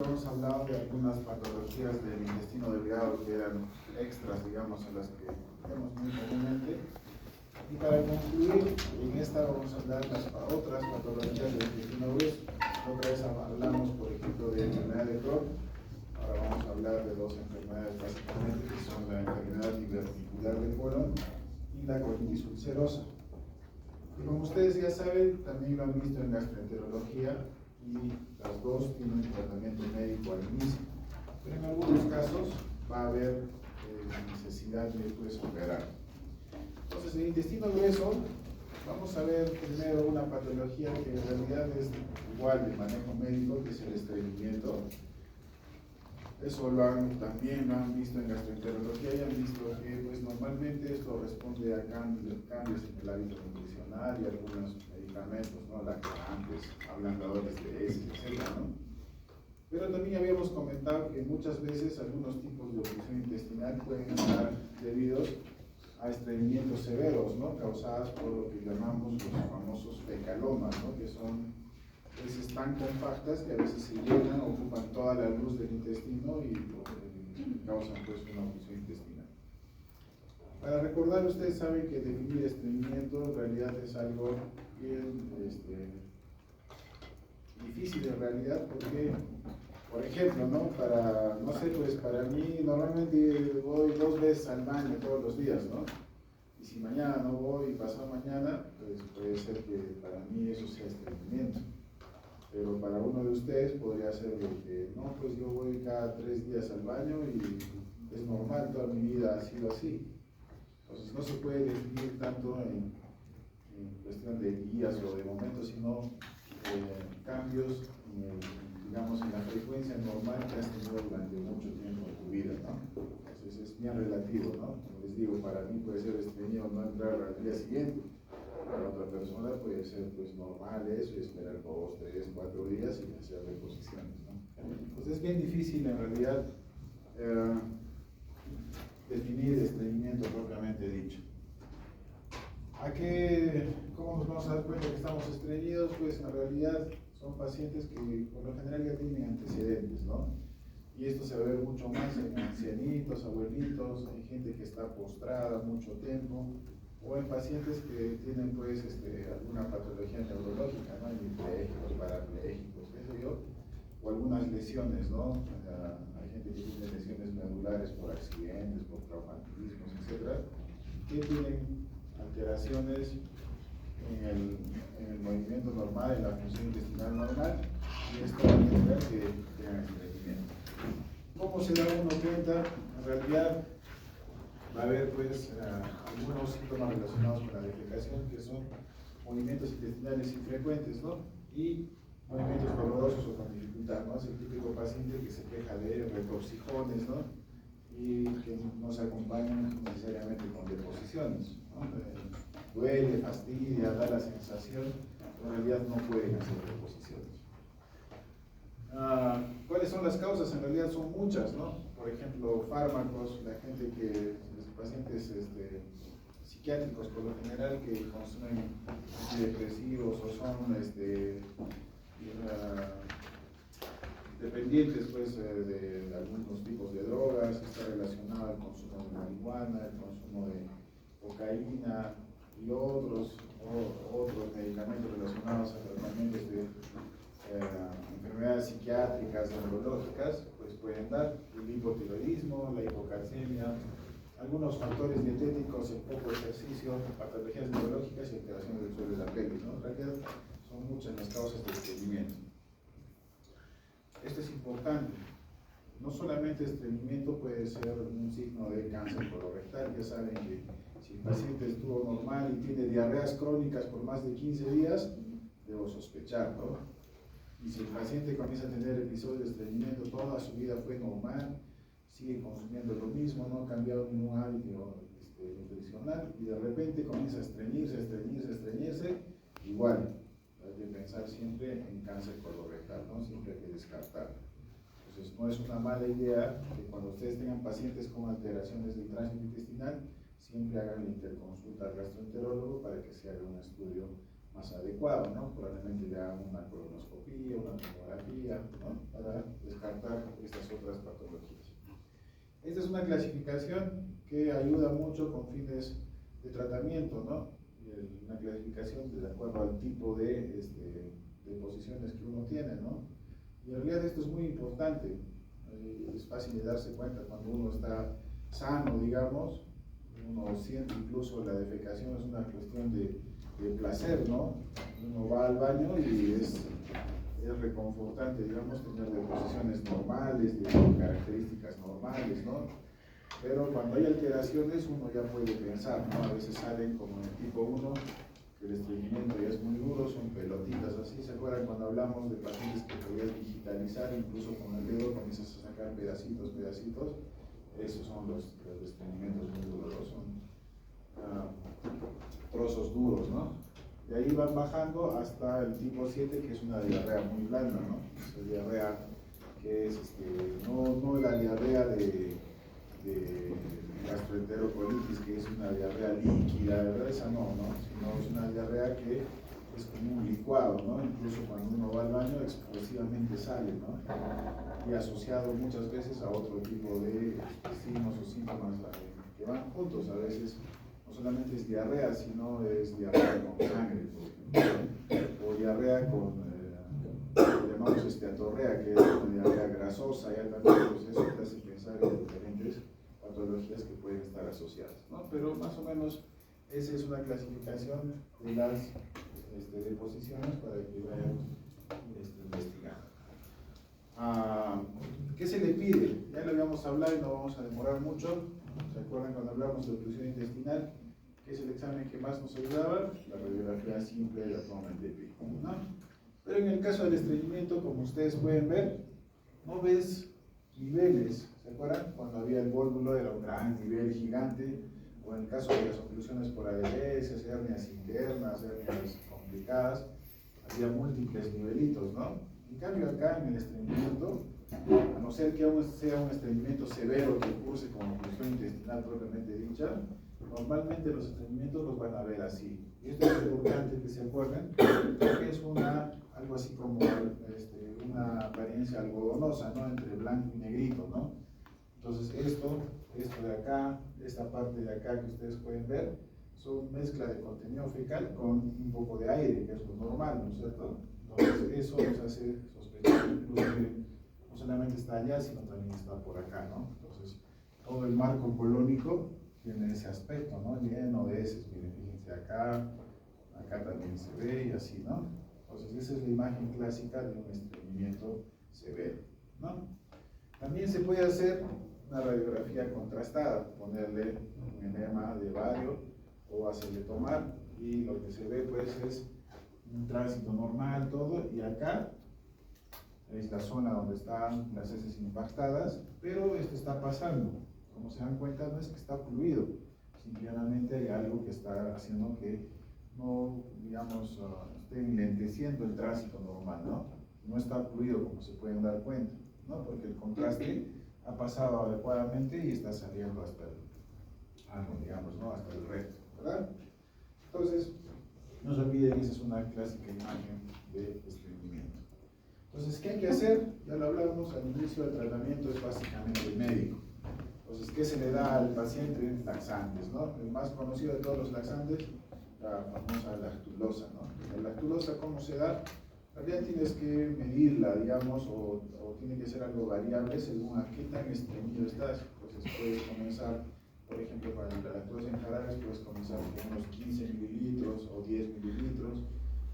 Hemos hablado de algunas patologías del intestino delgado que eran extras, digamos, a las que vemos muy comúnmente. Y para concluir, en esta vamos a hablar de las otras patologías del intestino grueso. Otra vez hablamos, por ejemplo, de enfermedad de Crohn. Ahora vamos a hablar de dos enfermedades básicamente, que son la enfermedad diverticular de colon y la colitis ulcerosa. Y como ustedes ya saben, también lo han visto en gastroenterología, y las dos tienen tratamiento médico al inicio, pero en algunos casos va a haber necesidad de operar. Entonces, el intestino grueso, vamos a ver primero una patología que en realidad es igual de manejo médico, que es el estreñimiento. Eso también lo han visto en gastroenterología y han visto que pues, normalmente esto responde a cambios en el hábito nutricional y algunos medicamentos, ¿no? Laxantes, ablandadores de heces, etc., ¿no? Pero también habíamos comentado que muchas veces algunos tipos de obstrucción intestinal pueden estar debidos a estreñimientos severos, ¿no? Causadas por lo que llamamos los famosos fecalomas, ¿no? Que son heces tan compactas que a veces se llenan, ocupan toda la luz del intestino y causan pues una obstrucción intestinal. Para recordar, ustedes saben que definir estreñimiento en realidad es algo bien difícil en realidad, porque, por ejemplo, ¿no? No sé, pues para mí normalmente voy 2 veces al baño todos los días, ¿no? Y si mañana no voy y pasado mañana, pues puede ser que para mí eso sea estreñimiento. Pero para uno de ustedes podría ser de que, no, pues yo voy cada 3 días al baño y es normal, toda mi vida ha sido así. Entonces no se puede definir tanto en cuestión de días o de momentos, sino cambios, digamos, en la frecuencia normal que has tenido durante mucho tiempo en tu vida, ¿no? Entonces es bien relativo, ¿no? Como les digo, para mí puede ser estreñido no entrar al día siguiente. Para otra persona puede ser pues normal eso y esperar 2, 3, 4 días y hacer reposiciones, ¿no? Entonces es bien difícil en realidad definir estreñimiento propiamente dicho. ¿Cómo nos vamos a dar cuenta que estamos estreñidos? Pues en realidad son pacientes que por lo general ya tienen antecedentes, ¿no? Y esto se va a ver mucho más en ancianitos, abuelitos, hay gente que está postrada mucho tiempo, o en pacientes que tienen pues alguna patología neurológica, ¿no? Hemipléjicos, parapléjicos, qué sé yo, o algunas lesiones, ¿no? Hay gente que tiene lesiones medulares por accidentes, por traumatismos, etc., que tienen alteraciones en el movimiento normal, en la función intestinal normal, y esto va a generar que tengan estreñimiento. ¿Cómo se da uno cuenta? En realidad va a haber pues algunos síntomas relacionados con la defecación, que son movimientos intestinales infrecuentes, ¿no? Y movimientos dolorosos o con dificultad, ¿no? Es el típico paciente que se queja de retorcijones, ¿no? Y que no se acompañan necesariamente con deposiciones, ¿no? Duele, fastidia, da la sensación, en realidad no pueden hacer deposiciones. ¿Cuáles son las causas? En realidad son muchas, ¿no? Por ejemplo, fármacos, la gente los pacientes psiquiátricos por lo general que consumen antidepresivos o son dependientes pues, de algunos tipos de drogas, está relacionado al consumo de marihuana, el consumo de cocaína y otros medicamentos relacionados a tratamientos de enfermedades psiquiátricas, neurológicas, pues pueden dar el hipotiroidismo, la hipocalcemia, algunos factores dietéticos, el poco ejercicio, patologías neurológicas y alteraciones del suelo de la pelvis, ¿no? En realidad son muchas las causas de estreñimiento. Esto es importante. No solamente estreñimiento puede ser un signo de cáncer colorectal, ya saben que si el paciente estuvo normal y tiene diarreas crónicas por más de 15 días, debo sospechar, ¿no? Y si el paciente comienza a tener episodios de estreñimiento, toda su vida fue normal, sigue consumiendo lo mismo, no ha cambiado ningún hábito nutricional y de repente comienza a estreñirse, igual, hay que pensar siempre en cáncer colorectal, ¿no? Siempre hay que descartarlo. Entonces, no es una mala idea que cuando ustedes tengan pacientes con alteraciones del tránsito intestinal, siempre hagan la interconsulta al gastroenterólogo para que se haga un estudio más adecuado, ¿no? Probablemente le hagan una colonoscopía, una tomografía, ¿no? Para descartar estas otras patologías. Esta es una clasificación que ayuda mucho con fines de tratamiento, ¿no? Una clasificación de acuerdo al tipo de posiciones que uno tiene, ¿no? Y en realidad esto es muy importante, es fácil de darse cuenta cuando uno está sano, digamos, uno siente incluso la defecación, es una cuestión de placer, ¿no? Uno va al baño y es reconfortante, digamos, tener de posiciones normales, de características normales, ¿no? Pero cuando hay alteraciones uno ya puede pensar, ¿no? A veces salen como en el tipo 1, que el estreñimiento ya es muy duro, son pelotitas así. ¿Se acuerdan cuando hablamos de pacientes que podías digitalizar, incluso con el dedo comienzas a sacar pedacitos? Esos son los estreñimientos muy duros, son trozos duros, ¿no? De ahí van bajando hasta el tipo 7, que es una diarrea muy blanda, ¿no? Esa diarrea que es no la diarrea de gastroenterocolitis, que es una diarrea líquida, ¿verdad? Esa no, sino es una diarrea que es como un licuado, ¿no? Incluso cuando uno va al baño explosivamente sale, ¿no? Y asociado muchas veces a otro tipo de signos o síntomas que van juntos. A veces no solamente es diarrea, sino es diarrea con sangre, por ejemplo, o diarrea con llamamos esteatorrea, que es una diarrea grasosa, y también pues eso te hace pensar en diferentes patologías que pueden estar asociadas, ¿no? Pero más o menos esa es una clasificación de las deposiciones para que vayan investigando. ¿Qué se le pide? Ya lo habíamos hablado y no vamos a demorar mucho. ¿Se acuerdan cuando hablamos de oclusión intestinal? ¿Qué es el examen que más nos ayudaba? La radiografía simple del abdomen de pico, ¿no? Pero en el caso del estreñimiento, como ustedes pueden ver, no ves niveles. ¿Se acuerdan? Cuando había el vólvulo era un gran nivel gigante, o en el caso de las oclusiones por adherencias, hernias internas, hernias complicadas, había múltiples nivelitos, ¿no? En cambio acá en el estreñimiento, a no ser que sea un estreñimiento severo que curse como oclusión intestinal propiamente dicha, normalmente los estreñimientos los van a ver así. Y esto es importante que se acuerden, porque es algo así como una apariencia algodonosa, ¿no? Entre blanco y negrito, ¿no? Entonces esto de acá, esta parte de acá que ustedes pueden ver, son mezcla de contenido fecal con un poco de aire, que es lo normal, ¿no es cierto? Entonces eso nos hace sospechar incluso que no solamente está allá, sino también está por acá, ¿no? Entonces todo el marco colónico tiene ese aspecto, ¿no? Lleno de heces, miren, fíjense acá también se ve y así, ¿no? Entonces esa es la imagen clásica de un estreñimiento severo, ¿no? También se puede hacer una radiografía contrastada, ponerle un enema de bario o hacerle tomar, y lo que se ve pues es un tránsito normal, todo, y acá es la zona donde están las heces impactadas, pero esto está pasando. Como se dan cuenta, no es que está fluido, simplemente hay algo que está haciendo que no, digamos, esté enlenteciendo el tránsito normal, ¿no? No está fluido, como se pueden dar cuenta, ¿no? Porque el contraste ha pasado adecuadamente y está saliendo hasta el ano, digamos, ¿no? Hasta el recto, ¿verdad? Entonces, no se olviden, esa es una clásica imagen de estreñimiento. Entonces, ¿qué hay que hacer? Ya lo hablamos al inicio, del tratamiento es básicamente el médico. Entonces, ¿qué se le da al paciente? Laxantes, ¿no? El más conocido de todos los laxantes, la famosa lactulosa, ¿no? La lactulosa, ¿cómo se da? En realidad tienes que medirla, digamos, o tiene que ser algo variable según a qué tan estreñido estás. Entonces puedes comenzar, por ejemplo, para la lactosa en jarabes, puedes comenzar con unos 15 mililitros o 10 mililitros,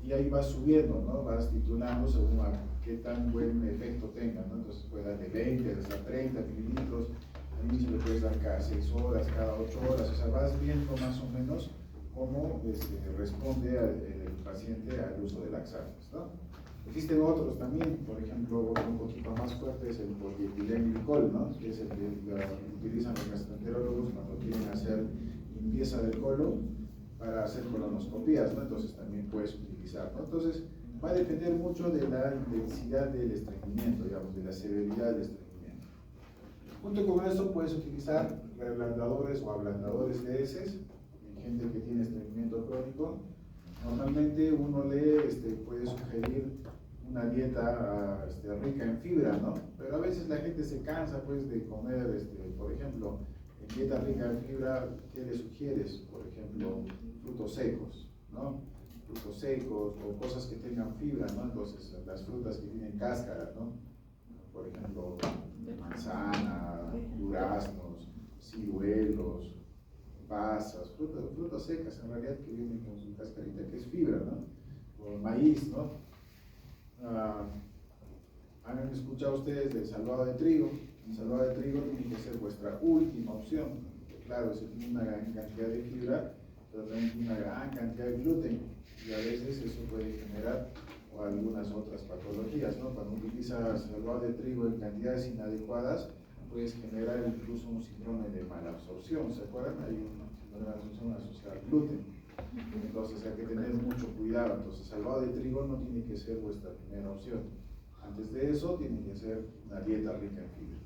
y ahí vas subiendo, ¿no? Vas titulando según a qué tan buen efecto tenga, ¿no? Entonces puedes dar de 20 hasta 30 mililitros, al inicio le puedes dar cada 6 horas, cada 8 horas, o sea, vas viendo más o menos cómo responde el paciente al uso de laxantes, ¿no? Existen otros también, por ejemplo, un poquito más fuerte es el polietilenglicol, ¿no? Que es el que utilizan los gastroenterólogos cuando quieren hacer limpieza del colon para hacer colonoscopías, ¿no? Entonces también puedes utilizar, ¿no? Entonces va a depender mucho de la intensidad del estreñimiento, digamos, de la severidad del estreñimiento. Junto con eso puedes utilizar reblandadores o ablandadores de heces, en gente que tiene estreñimiento crónico. Normalmente uno le puede sugerir una dieta rica en fibra, ¿no? Pero a veces la gente se cansa pues de comer, por ejemplo, en dieta rica en fibra, ¿qué le sugieres? Por ejemplo, frutos secos, ¿no? Frutos secos o cosas que tengan fibra, ¿no? Entonces, las frutas que tienen cáscara, ¿no? Por ejemplo, manzana, duraznos, ciruelos, pasas, frutas secas en realidad que vienen con su cascarita, que es fibra, ¿no? O maíz, ¿no? Han escuchado ustedes del salvado de trigo. El salvado de trigo tiene que ser vuestra última opción. Claro, eso tiene una gran cantidad de fibra, pero también tiene una gran cantidad de gluten, y a veces eso puede generar algunas otras patologías, ¿no? Cuando utilizas salvado de trigo en cantidades inadecuadas, puedes generar incluso un síndrome de malabsorción. ¿Se acuerdan? Hay un síndrome de malabsorción asociado al gluten. Entonces hay que tener mucho cuidado. Entonces, salvado de trigo no tiene que ser vuestra primera opción. Antes de eso, tiene que ser una dieta rica en fibra.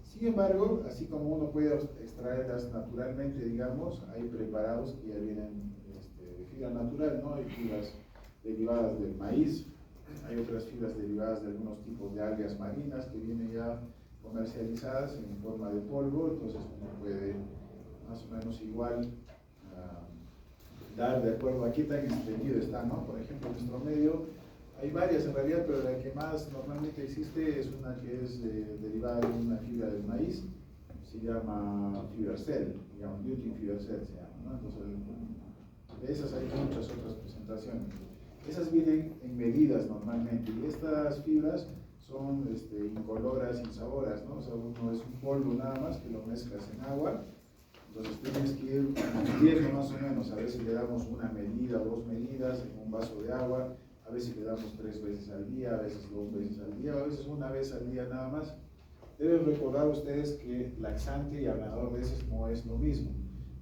Sin embargo, así como uno puede extraerlas naturalmente, digamos, hay preparados que ya vienen de fibra natural, ¿no? Hay fibras derivadas del maíz, hay otras fibras derivadas de algunos tipos de algas marinas que vienen ya comercializadas en forma de polvo, entonces uno puede más o menos igual dar de acuerdo a qué tan extendido está, ¿no? Por ejemplo, en nuestro medio hay varias en realidad, pero la que más normalmente existe es una que es derivada de una fibra del maíz, se llama Fibercel, digamos, Lutein Fibercel se llama, ¿no? Entonces, de esas hay muchas otras presentaciones. Esas vienen en medidas normalmente, y estas fibras son incoloras, insaboras, ¿no? O sea, uno es un polvo nada más que lo mezclas en agua. Entonces tienes que ir midiendo más o menos, a veces le damos una medida, 2 medidas en un vaso de agua, a veces le damos 3 veces al día, a veces 2 veces al día, a veces una vez al día nada más. Deben recordar ustedes que laxante y ablandador de heces no es lo mismo.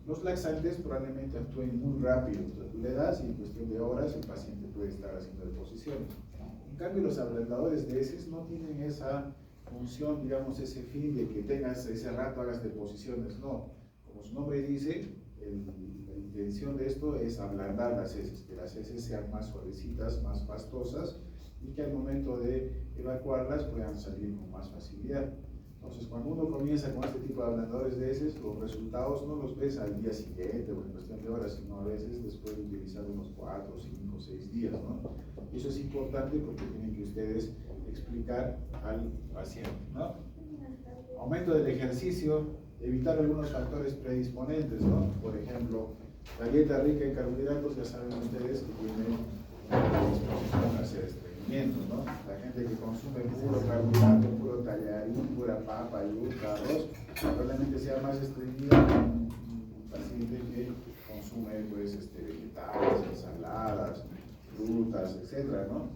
Los laxantes probablemente actúen muy rápido, entonces tú le das y en cuestión de horas el paciente puede estar haciendo deposiciones. En cambio, los ablandadores de heces no tienen esa función, digamos, ese fin de que tengas ese rato, hagas deposiciones, no. Como su nombre dice, la intención de esto es ablandar las heces, que las heces sean más suavecitas, más pastosas, y que al momento de evacuarlas puedan salir con más facilidad. Entonces, cuando uno comienza con este tipo de ablandadores de heces, los resultados no los ves al día siguiente o en cuestión de horas, sino a veces después de utilizar unos 4, 5, 6 días, ¿no? Y eso es importante porque tienen que ustedes explicar al paciente, ¿no? Aumento del ejercicio, evitar algunos factores predisponentes, ¿no? Por ejemplo, la dieta rica en carbohidratos, ya saben ustedes que tiene una predisposición a hacer estreñimiento, ¿no? La gente que consume puro carbohidrato, puro tallarín, pura papa, yuca, arroz, probablemente sea más estreñida que un paciente que consume pues, vegetales, ensaladas, frutas, etcétera, ¿no?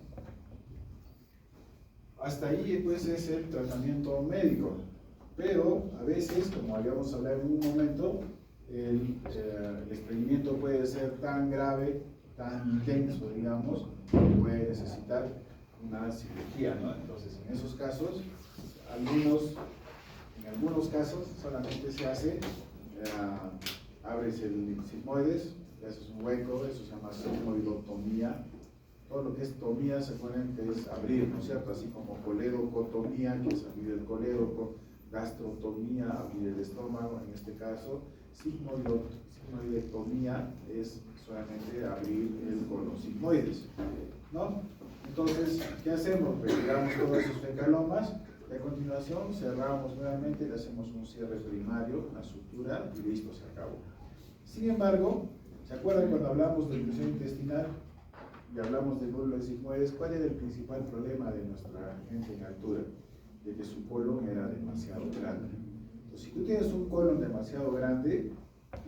Hasta ahí pues es el tratamiento médico. Pero a veces, como habíamos hablado en un momento, el estreñimiento puede ser tan grave, tan intenso, digamos, que puede necesitar una cirugía, ¿no? Entonces, en esos casos, en algunos casos solamente se hace, abres el sigmoides, le haces un hueco, eso se llama sigmoidotomía. Todo lo que es tomía se acuerdan que es abrir, ¿no es cierto? Así como coledocotomía, que es abrir el colédoco, gastrotomía, abrir el estómago, en este caso, sigmoidectomía es solamente abrir el colon sigmoides, ¿no? Entonces, ¿qué hacemos? Retiramos todos esos fecalomas y a continuación cerramos nuevamente, le hacemos un cierre primario, una sutura y listo, se acabó. Sin embargo, ¿se acuerdan cuando hablamos de infección intestinal y hablamos de colon sigmoides? ¿Cuál era el principal problema de nuestra gente en altura? De que su colon era demasiado grande. Entonces, si tú tienes un colon demasiado grande,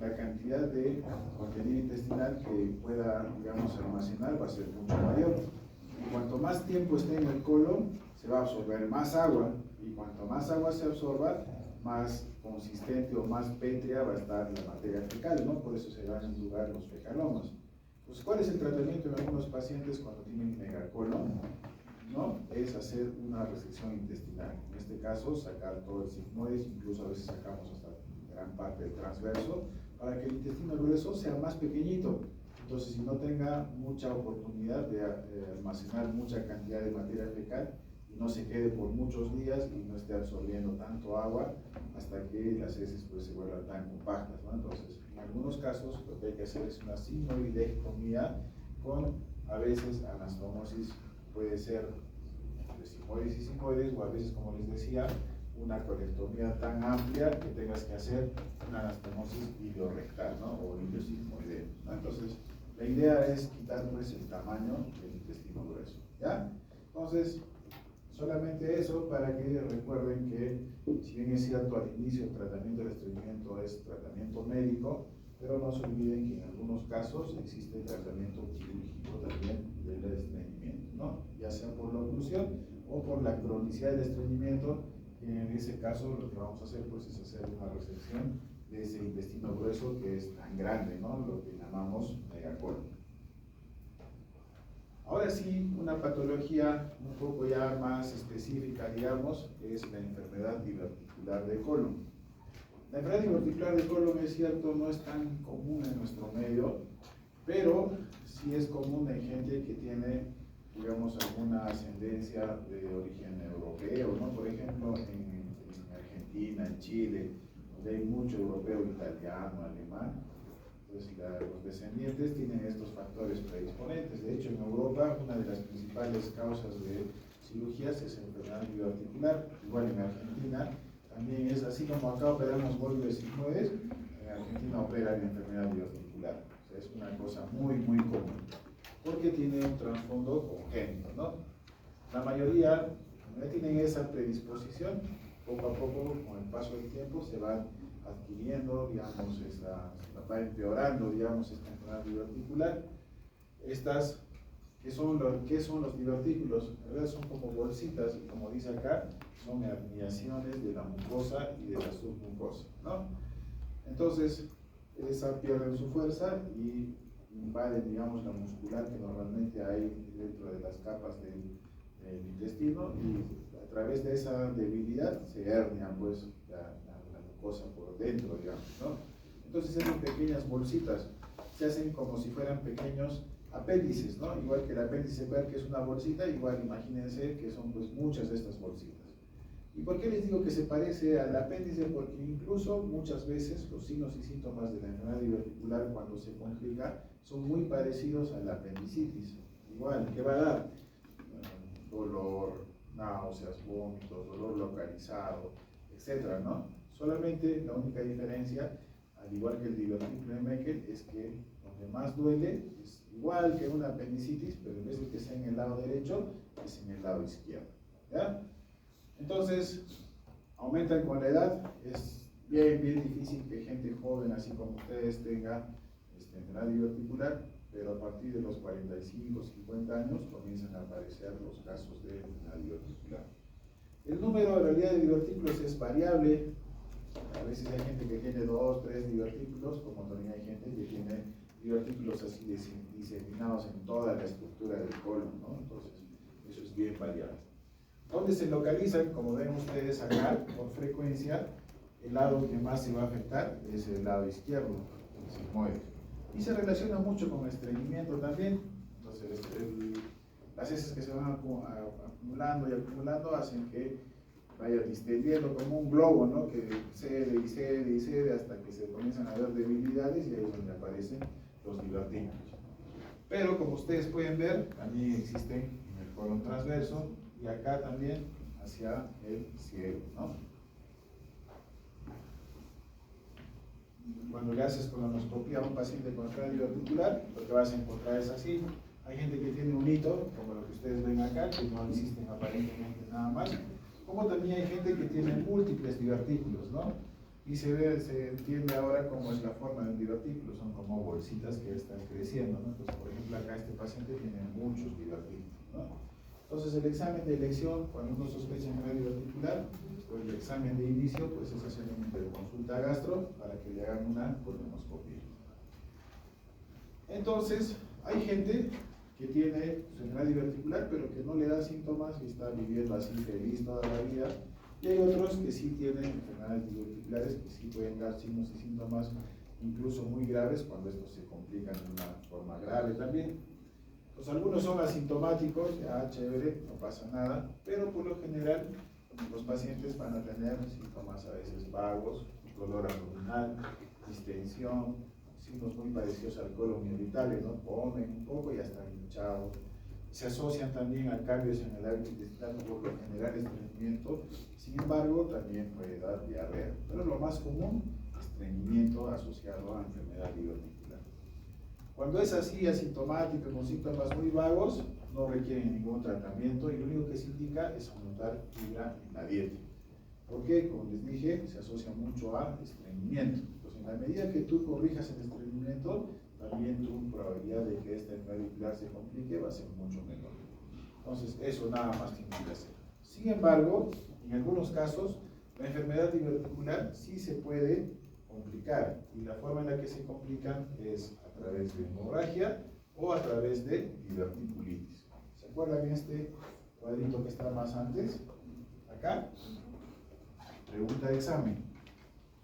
la cantidad de contenido intestinal que pueda, digamos, almacenar va a ser mucho mayor. Y cuanto más tiempo esté en el colon, se va a absorber más agua, y cuanto más agua se absorba, más consistente o más pétrea va a estar la materia fecal, ¿no? Por eso se van a lugar los fecalomas. Pues, ¿cuál es el tratamiento en algunos pacientes cuando tienen megacolon? ¿No? Es hacer una restricción intestinal. En este caso, sacar todo el sigmoides, incluso a veces sacamos hasta gran parte del transverso, para que el intestino grueso sea más pequeñito. Entonces, si no tenga mucha oportunidad de almacenar mucha cantidad de materia fecal y no se quede por muchos días y no esté absorbiendo tanto agua hasta que las heces pues, se vuelvan tan compactas, ¿no? Entonces, en algunos casos lo que hay que hacer es una sigmoidectomía con a veces anastomosis, puede ser entre sigmoides y sigmoides, o a veces, como les decía, una colectomía tan amplia que tengas que hacer una anastomosis iliorectal, ¿no? O iliosigmoidea, ¿no? Entonces, la idea es quitar pues, el tamaño del intestino grueso, ¿ya? Entonces, solamente eso para que recuerden que, si bien es cierto, al inicio el tratamiento del estreñimiento es tratamiento médico, pero no se olviden que en algunos casos existe tratamiento quirúrgico también del estreñimiento, ¿no? Ya sea por la oclusión o por la cronicidad del estreñimiento. En ese caso, lo que vamos a hacer pues, es hacer una resección de ese intestino grueso que es tan grande, ¿no? Lo que llamamos megacolon. Ahora sí, una patología un poco ya más específica, digamos, es la enfermedad diverticular de colon. La enfermedad diverticular de colon, es cierto, no es tan común en nuestro medio, pero sí es común en gente que tiene, digamos, alguna ascendencia de origen europeo, ¿no? Por ejemplo, en Argentina, en Chile, donde hay mucho europeo, italiano, alemán. Entonces, los descendientes tienen estos factores predisponentes. De hecho, en Europa, una de las principales causas de cirugías es enfermedad diverticular. Igual en Argentina, también es así como acá operamos volvios sigmoides, en Argentina operan enfermedad diverticular. O sea, es una cosa muy, muy común, porque tiene un trasfondo congénito, ¿no? La mayoría no tienen esa predisposición. Poco a poco, con el paso del tiempo, se van adquiriendo, digamos, va empeorando, digamos, esta enfermedad diverticular. Estas, ¿qué son los divertículos? En realidad son como bolsitas, y como dice acá, son herniaciones de la mucosa y de la submucosa, ¿no? Entonces, esa pierden su fuerza y invaden, digamos, la muscular que normalmente hay dentro de las capas del intestino, y a través de esa debilidad se hernia pues la mucosa por dentro, digamos, ¿no? Entonces esas pequeñas bolsitas se hacen como si fueran pequeños apéndices, ¿no? Igual que el apéndice que es una bolsita, igual imagínense que son pues muchas de estas bolsitas. ¿Y por qué les digo que se parece al apéndice? Porque incluso muchas veces los signos y síntomas de la enfermedad diverticular cuando se complica son muy parecidos a la apendicitis. Igual, ¿qué va a dar? Dolor, náuseas, vómitos, dolor localizado, etcétera, ¿no? Solamente la única diferencia, al igual que el divertículo de Meckel, es que donde más duele es igual que una apendicitis, pero en vez de que sea en el lado derecho, es en el lado izquierdo, ¿ya? Entonces, aumentan con la edad. Es bien difícil que gente joven, así como ustedes, tenga enfermedad diverticular, pero a partir de los 45, 50 años comienzan a aparecer los casos de enfermedad diverticular. El número en realidad de divertículos es variable. A veces hay gente que tiene 2, 3 divertículos, como también hay gente que tiene divertículos así diseminados en toda la estructura del colon, ¿no? Entonces, eso es bien variable. ¿Dónde se localizan? Como ven ustedes acá, por frecuencia, el lado que más se va a afectar es el lado izquierdo, el sigmoide. Y se relaciona mucho con el estreñimiento también. Entonces, las heces que se van acumulando y acumulando hacen que vaya distendiendo como un globo, ¿no? Que cede y cede y cede hasta que se comienzan a ver debilidades, y ahí es donde aparecen los divertículos. Pero como ustedes pueden ver, también existen en el colon transverso y acá también hacia el cielo, ¿no? Cuando le haces colonoscopia a un paciente con enfermedad diverticular, lo que vas a encontrar es así. Hay gente que tiene un hito, como lo que ustedes ven acá, que no existen aparentemente nada más, como también hay gente que tiene múltiples divertículos, ¿no? Y se entiende ahora cómo es la forma de un divertículo, son como bolsitas que están creciendo, ¿no? Entonces, por ejemplo, acá este paciente tiene muchos divertículos, ¿no? Entonces, el examen de elección, cuando uno sospecha enfermedad diverticular, pues el examen de inicio, pues es hacer una interconsulta gastro para que le hagan una colonoscopia. Entonces, hay gente que tiene enfermedad diverticular, pero que no le da síntomas y está viviendo así feliz toda la vida. Y hay otros que sí tienen enfermedades diverticulares, que sí pueden dar signos y síntomas incluso muy graves cuando estos se complican de una forma grave también. Pues algunos son asintomáticos, ya chévere, no pasa nada, pero por lo general los pacientes van a tener síntomas a veces vagos, dolor abdominal, distensión, signos muy parecidos al colon irritable, ¿no? Comen un poco y ya están hinchados. Se asocian también a cambios en el hábito intestinal, por lo general estreñimiento, sin embargo también puede dar diarrea, pero lo más común, estreñimiento asociado a enfermedad diverticular. Cuando es así, asintomático, con síntomas muy vagos, no requieren ningún tratamiento y lo único que se indica es aumentar fibra en la dieta. Porque, como les dije, se asocia mucho a estreñimiento. Entonces, en la medida que tú corrijas el estreñimiento, también tu probabilidad de que esta enfermedad vehicular se complique va a ser mucho menor. Entonces, eso nada más tiene que hacer. Sin embargo, en algunos casos, la enfermedad diverticular sí se puede complicar. Y la forma en la que se complican es a través de hemorragia o a través de diverticulitis. ¿Se acuerdan este cuadrito que está más antes? Acá. Pregunta de examen.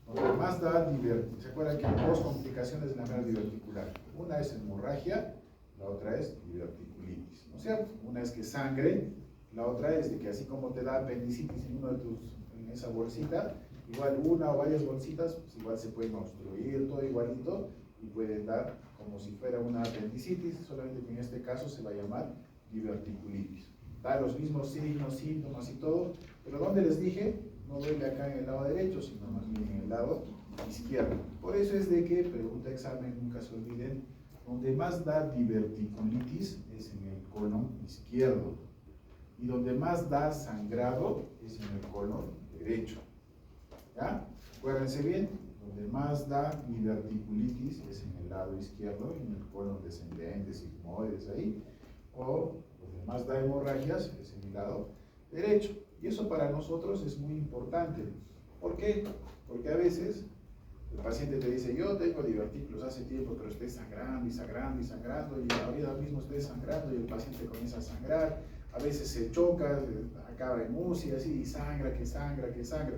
Donde más da diverticulitis. ¿Se acuerdan que hay dos complicaciones de la enfermedad diverticular? Una es hemorragia, la otra es diverticulitis. ¿No es cierto? Una es que sangre, la otra es de que así como te da apendicitis en esa bolsita, igual una o varias bolsitas, pues igual se pueden obstruir, todo igualito, y pueden dar como si fuera una apendicitis, solamente que en este caso se va a llamar diverticulitis. Da los mismos signos, síntomas y todo, pero ¿dónde les dije? No duele acá en el lado derecho, sino más bien en el lado izquierdo. Por eso es de que, pregunta examen, nunca se olviden, donde más da diverticulitis es en el colon izquierdo, y donde más da sangrado es en el colon derecho. ¿Ya? Acuérdense bien, donde más da diverticulitis es en el lado izquierdo, en el colon descendente, sigmoides ahí, o donde más da hemorragias es en el lado derecho. Y eso para nosotros es muy importante. ¿Por qué? Porque a veces el paciente te dice, yo tengo divertículos hace tiempo, pero estoy sangrando y sangrando y sangrando, y ahorita mismo estoy sangrando y el paciente comienza a sangrar, a veces se choca, acaba en UCI, así, y sangra, que sangra, que sangra.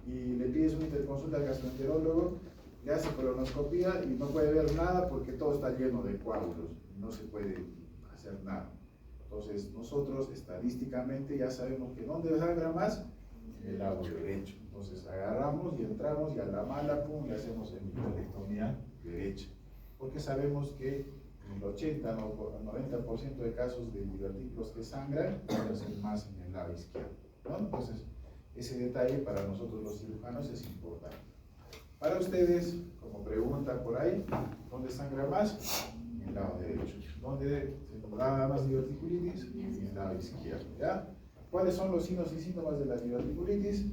Y le pides una interconsulta al gastroenterólogo, le hace colonoscopía y no puede ver nada porque todo está lleno de coágulos, y no se puede hacer nada. Entonces, nosotros estadísticamente ya sabemos que ¿dónde sangra más? En el lado derecho. Entonces, agarramos y entramos y a la mala, pum, le hacemos hemicolectomía derecha. Porque sabemos que en el 80 o 90% de casos de divertículos que sangran, van a ser más en el lado izquierdo, ¿no? Entonces, ese detalle para nosotros los cirujanos es importante. Para ustedes, como pregunta por ahí, ¿dónde sangra más? En el lado derecho. ¿Dónde se da más diverticulitis? En el lado izquierdo, ¿ya? ¿Cuáles son los signos y síntomas de la diverticulitis?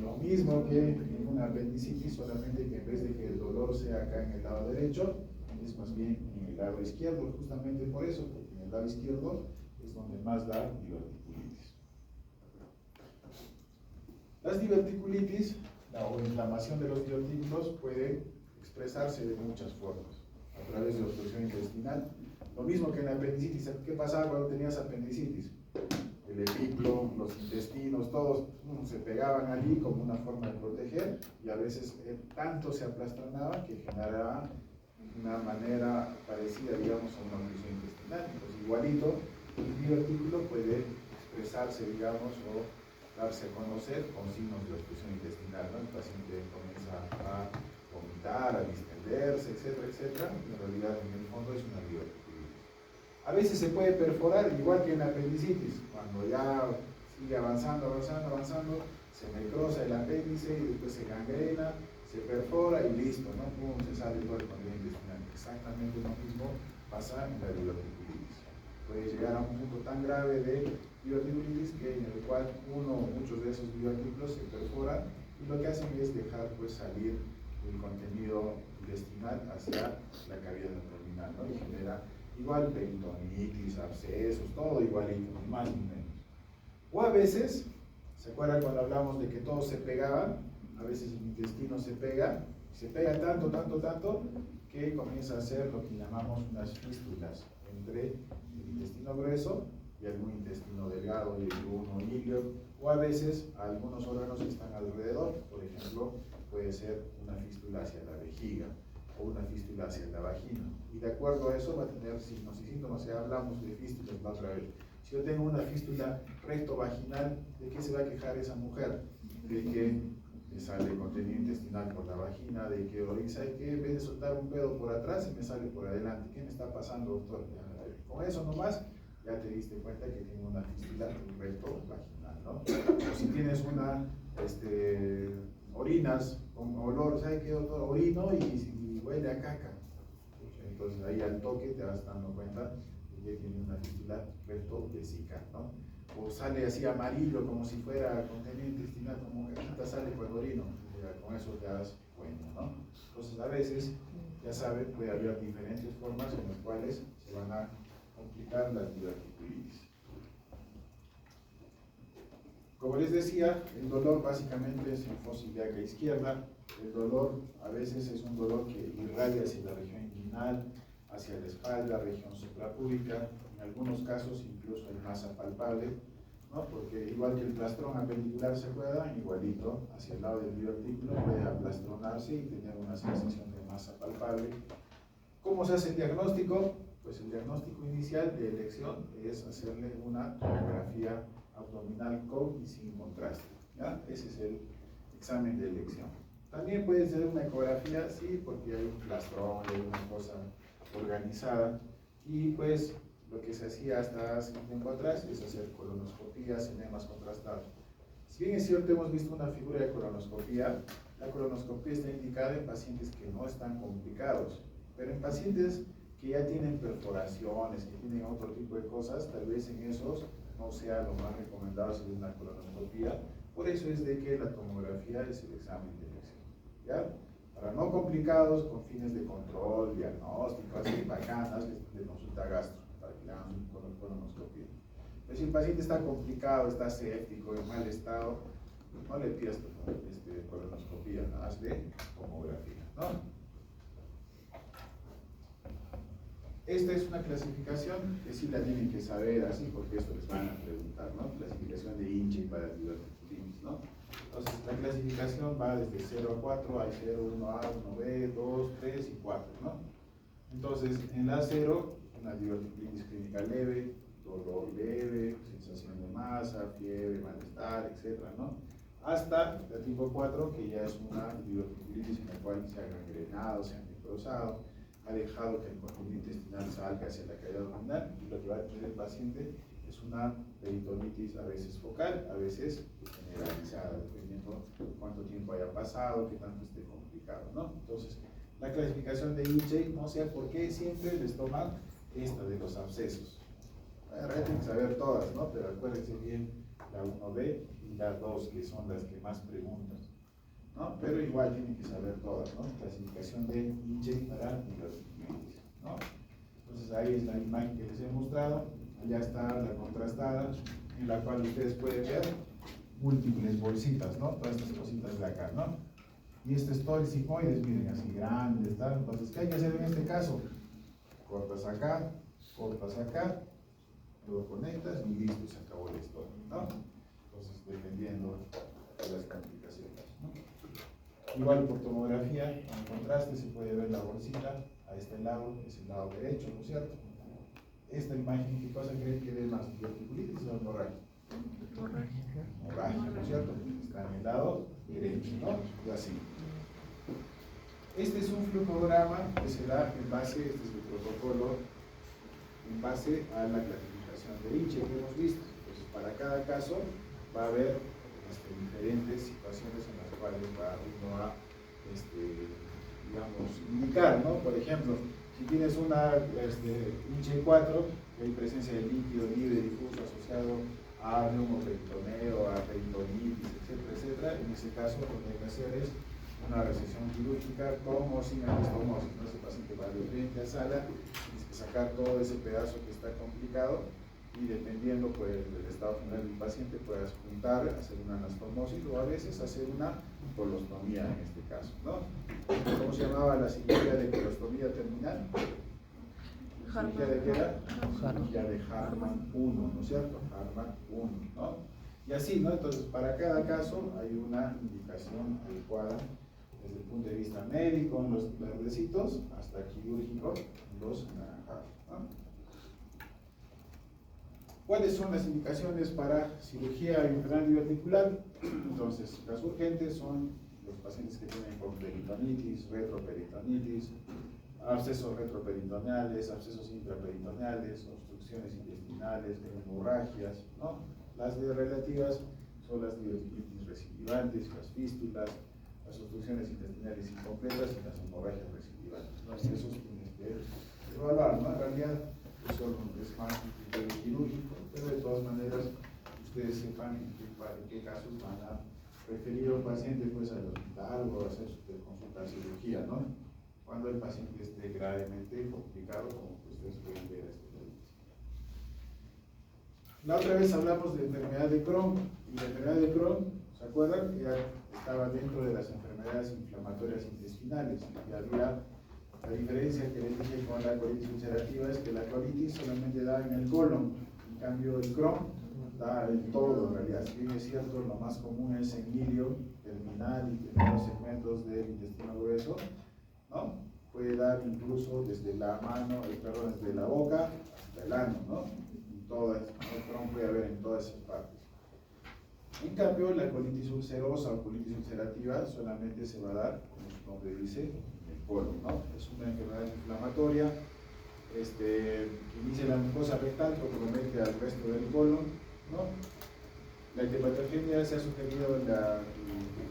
Lo mismo que en una apendicitis, solamente que en vez de que el dolor sea acá en el lado derecho, es más bien en el lado izquierdo, justamente por eso, porque en el lado izquierdo es donde más da diverticulitis. Las diverticulitis, o inflamación de los divertículos, puede expresarse de muchas formas, a través de obstrucción intestinal. Lo mismo que en la apendicitis. ¿Qué pasaba cuando tenías apendicitis? El epíclo, los intestinos, todos se pegaban allí como una forma de proteger, y a veces tanto se aplastonaban que generaba una manera parecida, digamos, a una obstrucción intestinal. Entonces, igualito, el divertículo puede expresarse, digamos, o darse a conocer con signos de obstrucción intestinal, ¿no? El paciente comienza a vomitar, a distenderse, etcétera, etcétera. En realidad, en el fondo es una diverticulitis. A veces se puede perforar, igual que en la apendicitis, cuando ya sigue avanzando, se necrosa el apéndice y después se gangrena, se perfora y listo, ¿no? Pum, se sale todo el contenido intestinal. Exactamente lo mismo pasa en la diverticulitis. Puede llegar a un punto tan grave de diverticulitis que en el cual muchos de esos divertículos se perforan y lo que hacen es dejar pues salir el contenido intestinal hacia la cavidad abdominal, ¿no? Y genera igual peritonitis, abscesos, todo igualito, ni más ni menos. O a veces, ¿se acuerdan cuando hablamos de que todos se pegaban? A veces el intestino se pega tanto, que comienza a hacer lo que llamamos unas fístulas entre el intestino grueso y algún intestino delgado, y uno ilio, o a veces algunos órganos que están alrededor, por ejemplo, puede ser una fístula hacia la vejiga o una fístula hacia la vagina. Y de acuerdo a eso va a tener signos y síntomas. Ya hablamos de fístulas la otra vez. Si yo tengo una fístula recto-vaginal, ¿de qué se va a quejar esa mujer? De que le sale contenido intestinal por la vagina, de que ¿sabe qué? En vez de soltar un pedo por atrás, se me sale por adelante. ¿Qué me está pasando, doctor? Con eso nomás, ya te diste cuenta que tiene una fístula recto-vaginal, ¿no? O si tienes una, orinas con olor, ¿sabes qué, doctor? Orino y huele a caca. Entonces ahí al toque te vas dando cuenta de que tiene una fístula rectovesical, ¿no? O sale así amarillo como si fuera contenido intestinal, como que sale por el orino. Con eso te das cuenta, ¿no? Entonces a veces, ya saben, puede haber diferentes formas en las cuales se van a complicar las diverticulitis. Como les decía, el dolor básicamente es en fosa ilíaca izquierda. El dolor a veces es un dolor que irradia hacia la región inguinal, hacia la espalda, región suprapúbica. En algunos casos incluso hay masa palpable, ¿no? Porque igual que el plastrón apendicular se juega, igualito hacia el lado del divertículo puede aplastronarse y tener una sensación de masa palpable. ¿Cómo se hace el diagnóstico? Pues el diagnóstico inicial de elección es hacerle una tomografía abdominal con y sin contraste, ¿ya? Ese es el examen de elección. También puede ser una ecografía, sí, porque hay un plastrón, hay una cosa organizada, y pues lo que se hacía hasta hace un tiempo atrás es hacer colonoscopías, enemas contrastados. Si bien es cierto, hemos visto una figura de colonoscopía, la colonoscopía está indicada en pacientes que no están complicados, pero en pacientes que ya tienen perforaciones, que tienen otro tipo de cosas, tal vez en esos no sea lo más recomendado hacer una colonoscopía. Por eso es de que la tomografía es el examen de elección, ¿ya? Para no complicados, con fines de control, diagnóstico, así bacanas, de consulta gastro, para que le hagan una colonoscopía. Pero si el paciente está complicado, está séptico, en mal estado, no le pidas colonoscopía, hazle tomografía, ¿no? Esta es una clasificación que sí la tienen que saber así, porque esto les van a preguntar, ¿no? Clasificación de Inche para diverticulitis, ¿no? Entonces, la clasificación va desde 0 a 4, hay 0, 1A, 1B, 2, 3 y 4, ¿no? Entonces, en la 0, una diverticulitis clínica leve, dolor leve, sensación de masa, fiebre, malestar, etcétera, ¿no? Hasta la tipo 4, que ya es una diverticulitis en la cual se ha gangrenado, se ha necrosado, ha dejado que el contenido intestinal salga hacia la cavidad abdominal, y lo que va a tener el paciente es una peritonitis a veces focal, a veces generalizada, dependiendo cuánto tiempo haya pasado, qué tanto esté complicado, ¿no? Entonces, la clasificación de Inche, no sé por qué siempre les toman esta de los abscesos. En realidad tienen que saber todas, ¿no? Pero acuérdense bien la 1B y la 2, que son las que más preguntan, ¿no? Pero igual tienen que saber todas, ¿no? Clasificación de Inche para diverticulitis, ¿no? Entonces ahí es la imagen que les he mostrado, allá está la contrastada, en la cual ustedes pueden ver múltiples bolsitas, ¿no? Todas estas cositas de acá, ¿no? Y este es todo el sigmoides, miren, así grande, ¿está? Entonces, ¿qué hay que hacer en este caso? Cortas acá, luego conectas y listo, se acabó la historia, ¿no? Entonces, dependiendo de las complicaciones, ¿no? Igual por tomografía, en contraste se puede ver la bolsita, a este lado es el lado derecho, ¿no es cierto? Esta imagen, ¿qué cosa creen que ve más? ¿Diverticulitis o hemorragia? Hemorragia, ¿no es cierto? Está en el lado derecho, ¿no? Y así. Este es un flujograma que se da en base, este es el protocolo, en base a la clasificación de Inche que hemos visto. Entonces, para cada caso va a haber diferentes situaciones en las cuales va uno a, digamos, indicar, ¿no? Por ejemplo, si tienes una Inche 4, que hay presencia de líquido libre difuso asociado a neumoperitoneo, a peritonitis, etcétera, etcétera, en ese caso lo que hay que hacer es una recesión quirúrgica con o sin anastomosis, ¿no? Ese paciente va de frente a sala, tienes que sacar todo ese pedazo que está complicado y dependiendo pues, del estado general del paciente puedes juntar, hacer una anastomosis o a veces hacer una colostomía en este caso, ¿no? ¿Cómo se llamaba la cirugía de colostomía terminal? ¿Cirugía de qué era? Cirugía de Hartmann 1, ¿no es cierto? Hartmann 1, ¿no? Y así, ¿no? Entonces, para cada caso hay una indicación adecuada desde el punto de vista médico en los verdecitos hasta quirúrgico en los anaranjados, ¿no? ¿Cuáles son las indicaciones para cirugía infernal diverticular? Entonces, las urgentes son los pacientes que tienen con peritonitis, retroperitonitis, abscesos retroperitoneales, abscesos intraperitoneales, obstrucciones intestinales, hemorragias, ¿no? Las relativas son las diverticulitis recidivantes, las fístulas, las obstrucciones intestinales incompletas y las hemorragias recidivantes, ¿no? Esos tienes que evaluar, ¿no? En realidad, eso es más un criterio quirúrgico, pero de todas maneras, ustedes sepan en qué casos van a referir a un paciente pues, al hospital o a hacer su consulta de cirugía, ¿no? Cuando el paciente esté gravemente complicado, como ustedes pueden ver este momento. La otra vez hablamos de enfermedad de Crohn, y la enfermedad de Crohn, ¿se acuerdan? Estaba dentro de las enfermedades inflamatorias intestinales, y había la diferencia que les dije con la colitis ulcerativa es que la colitis solamente da en el colon, en cambio el Crohn da en todo en realidad. Si bien es cierto, lo más común es en ilio terminal y tener los segmentos del intestino grueso, ¿no? Puede dar incluso desde la mano, desde la boca hasta el ano, ¿no? En todas, ¿no? El Crohn puede haber en todas esas partes. En cambio, la colitis ulcerosa o colitis ulcerativa solamente se va a dar, como su nombre dice, colon, ¿no? Es una enfermedad inflamatoria que inicia en la mucosa rectal, compromete al resto del colon, ¿no? La hepatogenia se ha sugerido en la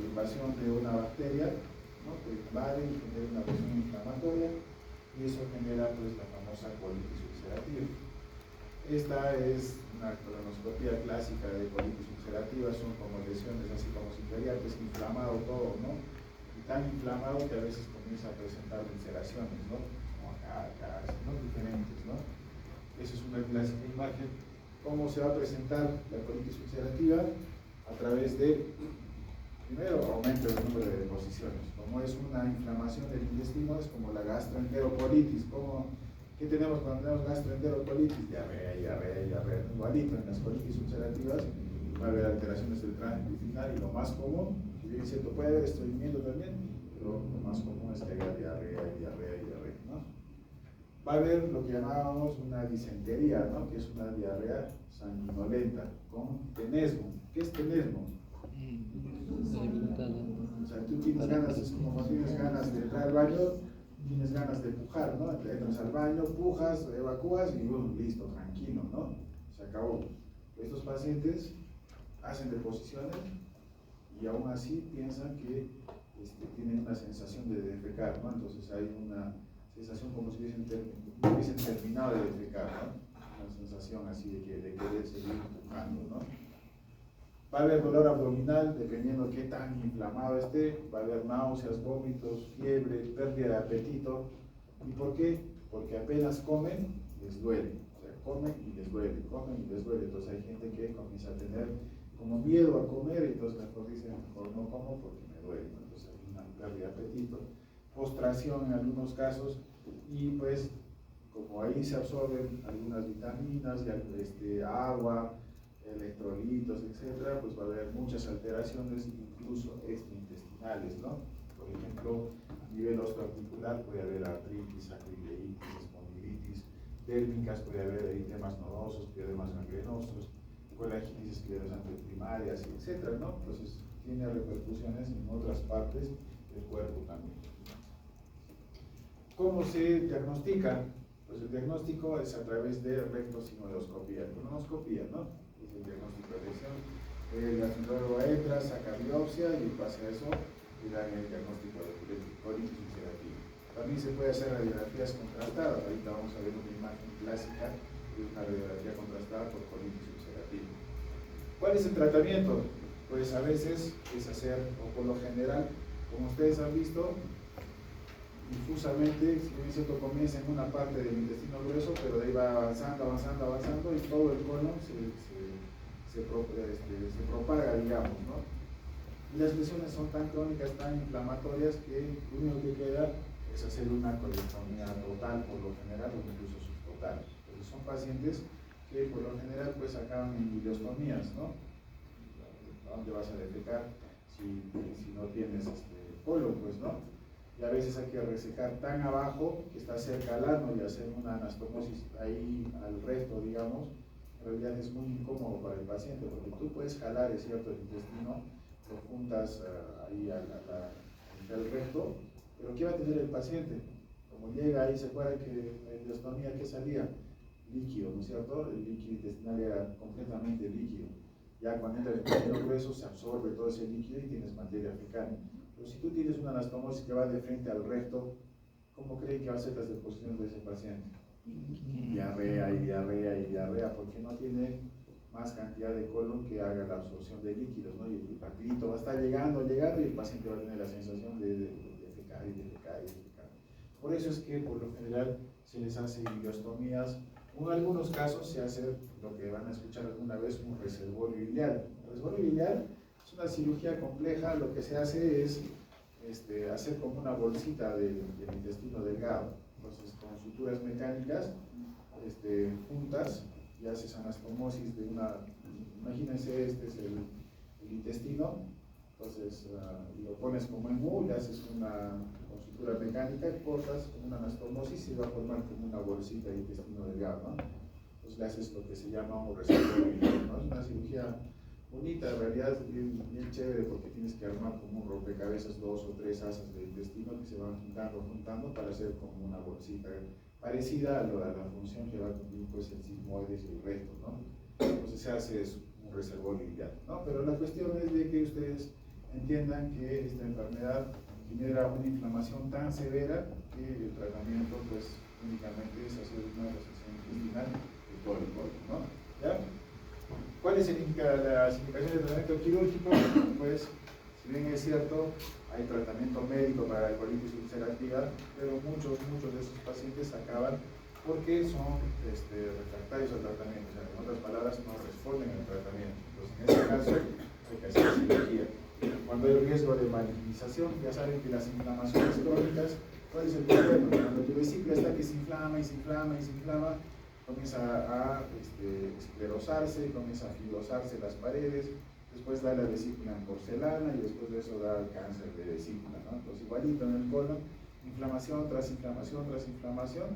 invasión de una bacteria, ¿no? Que invade y genera una reacción inflamatoria y eso genera pues la famosa colitis ulcerativa. Esta es una colonoscopia clásica de colitis ulcerativa, son como lesiones así como si tuviera pues inflamado todo, ¿no? Tan inflamado que a veces comienza a presentar ulceraciones, ¿no? Como acá, ¿no? Diferentes, ¿no? Esa es una clásica imagen. ¿Cómo se va a presentar la colitis ulcerativa? A través de, primero, aumento del número de deposiciones. Como es una inflamación del intestino, es como la gastroenterocolitis. ¿Qué tenemos cuando tenemos gastroenterocolitis? Diarrea. Igualito, en las colitis ulcerativas va a haber alteraciones del tránsito intestinal y lo más común, si bien es cierto, puede haber estreñimiento también, pero lo más común es que haya diarrea, ¿no? Va a haber lo que llamábamos una disentería, ¿no? Que es una diarrea sanguinolenta con tenesmo. ¿Qué es tenesmo? O sea, tú tienes ganas, es como cuando tienes ganas de entrar al baño, tienes ganas de pujar, ¿no? Entras al baño, pujas, evacúas y listo, tranquilo, ¿no? Se acabó. Estos pacientes hacen deposiciones y aún así piensan que tienen una sensación de defecar, ¿no? Entonces hay una sensación como si hubiesen terminado de defecar, ¿no? Una sensación así de querer seguir empujando, ¿no? Va a haber dolor abdominal, dependiendo de qué tan inflamado esté, va a haber náuseas, vómitos, fiebre, pérdida de apetito. ¿Y por qué? Porque apenas comen, les duele. O sea, comen y les duele. Entonces hay gente que comienza a tener como miedo a comer y entonces mejor dicen, mejor no como porque me duele, ¿no? Entonces hay una pérdida de apetito, postración en algunos casos y pues como ahí se absorben algunas vitaminas, agua, electrolitos, etcétera, pues va a haber muchas alteraciones, incluso extraintestinales, ¿no? Por ejemplo, a nivel osteoarticular puede haber artritis, sacroileitis, espondilitis, dérmicas, puede haber eritemas nodosos, piodemas gangrenosos, colangitis esclerosante primarias, etcétera, ¿no? Entonces tiene repercusiones en otras partes del cuerpo también. ¿Cómo se diagnostica? Pues el diagnóstico es a través de rectosigmoidoscopía, colonoscopía, ¿no? Es el diagnóstico de lesión. El gastroenterólogo entra, saca biopsia y en base a eso le dan el diagnóstico de colitis ulcerativa. También se puede hacer radiografías contrastadas. Ahorita vamos a ver una imagen clásica de una radiografía contrastada por colitis ulcerativa. ¿Cuál es el tratamiento? Pues a veces es hacer, o por lo general, como ustedes han visto, difusamente, si bien es cierto, comienza en una parte del intestino grueso, pero de ahí va avanzando y todo el colon se propaga, digamos, ¿no? Y las lesiones son tan crónicas, tan inflamatorias, que lo único que queda es hacer una colectomía total, por lo general, o incluso subtotal. Entonces son pacientes que por lo general pues acaban en ileostomías, ¿no? ¿Dónde vas a defecar si no tienes colon, pues, ¿no? Y a veces hay que resecar tan abajo que está cerca al ano y hacer una anastomosis ahí al recto, digamos. En realidad es muy incómodo para el paciente porque tú puedes jalar, es cierto, el intestino, lo juntas ahí al recto, pero ¿qué va a tener el paciente? Como llega ahí, se acuerda que la endostomía que salía, líquido, ¿no es cierto? El líquido intestinal era completamente líquido. Ya cuando entra el intestino grueso se absorbe todo ese líquido y tienes materia fecal. Pero si tú tienes una anastomosis que va de frente al recto, ¿cómo creen que va a ser las deposiciones de ese paciente? Diarrea y diarrea y diarrea, porque no tiene más cantidad de colon que haga la absorción de líquidos, ¿no? Y el rapidito va a estar llegando y el paciente va a tener la sensación de defecar y defecar y defecar. Por eso es que por lo general se les hace ileostomías, o en algunos casos se hace lo que van a escuchar alguna vez, un reservorio ileal. El reservorio ileal es una cirugía compleja, lo que se hace es hacer como una bolsita del intestino delgado. Entonces, con suturas mecánicas juntas y haces anastomosis de una, imagínense, este es el intestino, entonces lo pones como en U, le haces una con sutura mecánica, cortas con una anastomosis y va a formar como una bolsita de intestino delgado, ¿no? Entonces le haces lo que se llama un reservorio, ¿no? Es una cirugía bonita, en realidad es bien chévere porque tienes que armar como un rompecabezas 2 o 3 asas de intestino que se van juntando para hacer como una bolsita parecida a la función que va a cumplir pues el sigmoides y el recto, ¿no? Entonces se hace eso, un reservorio ileal, ¿no? Pero la cuestión es de que ustedes entiendan que esta enfermedad genera una inflamación tan severa que el tratamiento pues únicamente es hacer una resección intestinal de todo el colon, ¿no? ¿Ya? ¿Cuál es las indicaciones de tratamiento quirúrgico? Pues, si bien es cierto, hay tratamiento médico para la colitis ulcerativa, pero muchos de esos pacientes acaban porque son refractarios al tratamiento, o sea, en otras palabras, no responden al tratamiento. Entonces, en ese caso, hay que hacer cirugía. Cuando hay riesgo de malignización, ya saben que las inflamaciones crónicas, ¿cuál es el problema? Cuando tu vesícula está que se inflama y se inflama y se inflama, comienza a esclerosarse, comienza a fibrosarse las paredes, después da la vesícula en porcelana y después de eso da el cáncer de vesícula, ¿no? Entonces igualito en el colon, inflamación tras inflamación tras inflamación,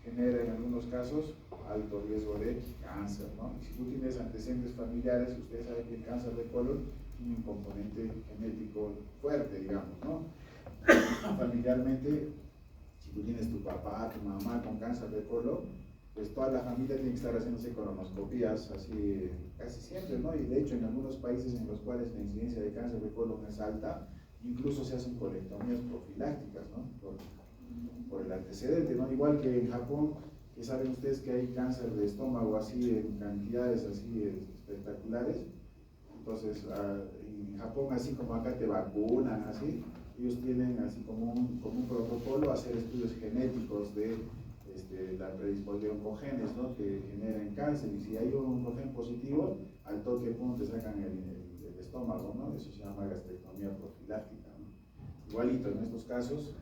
genera en algunos casos alto riesgo de cáncer, ¿no? Y si tú tienes antecedentes familiares, ustedes saben que el cáncer de colon tiene un componente genético fuerte, digamos, ¿no? Familiarmente, si tú tienes tu papá, tu mamá con cáncer de colon, pues toda la familia tiene que estar haciéndose colonoscopías así casi siempre, ¿no? Y de hecho en algunos países en los cuales la incidencia de cáncer de colon es alta, incluso se hacen colectomías profilácticas, ¿no? Por el antecedente, ¿no? Igual que en Japón, que saben ustedes que hay cáncer de estómago así en cantidades así espectaculares. Entonces, en Japón, así como acá te vacunan, así, ellos tienen así como un protocolo hacer estudios genéticos de la predisposición de oncogenes, ¿no? Que generan cáncer, y si hay un oncogen positivo, al toque te sacan el estómago, ¿no? Eso se llama gastrectomía profiláctica, ¿no? Igualito en estos casos,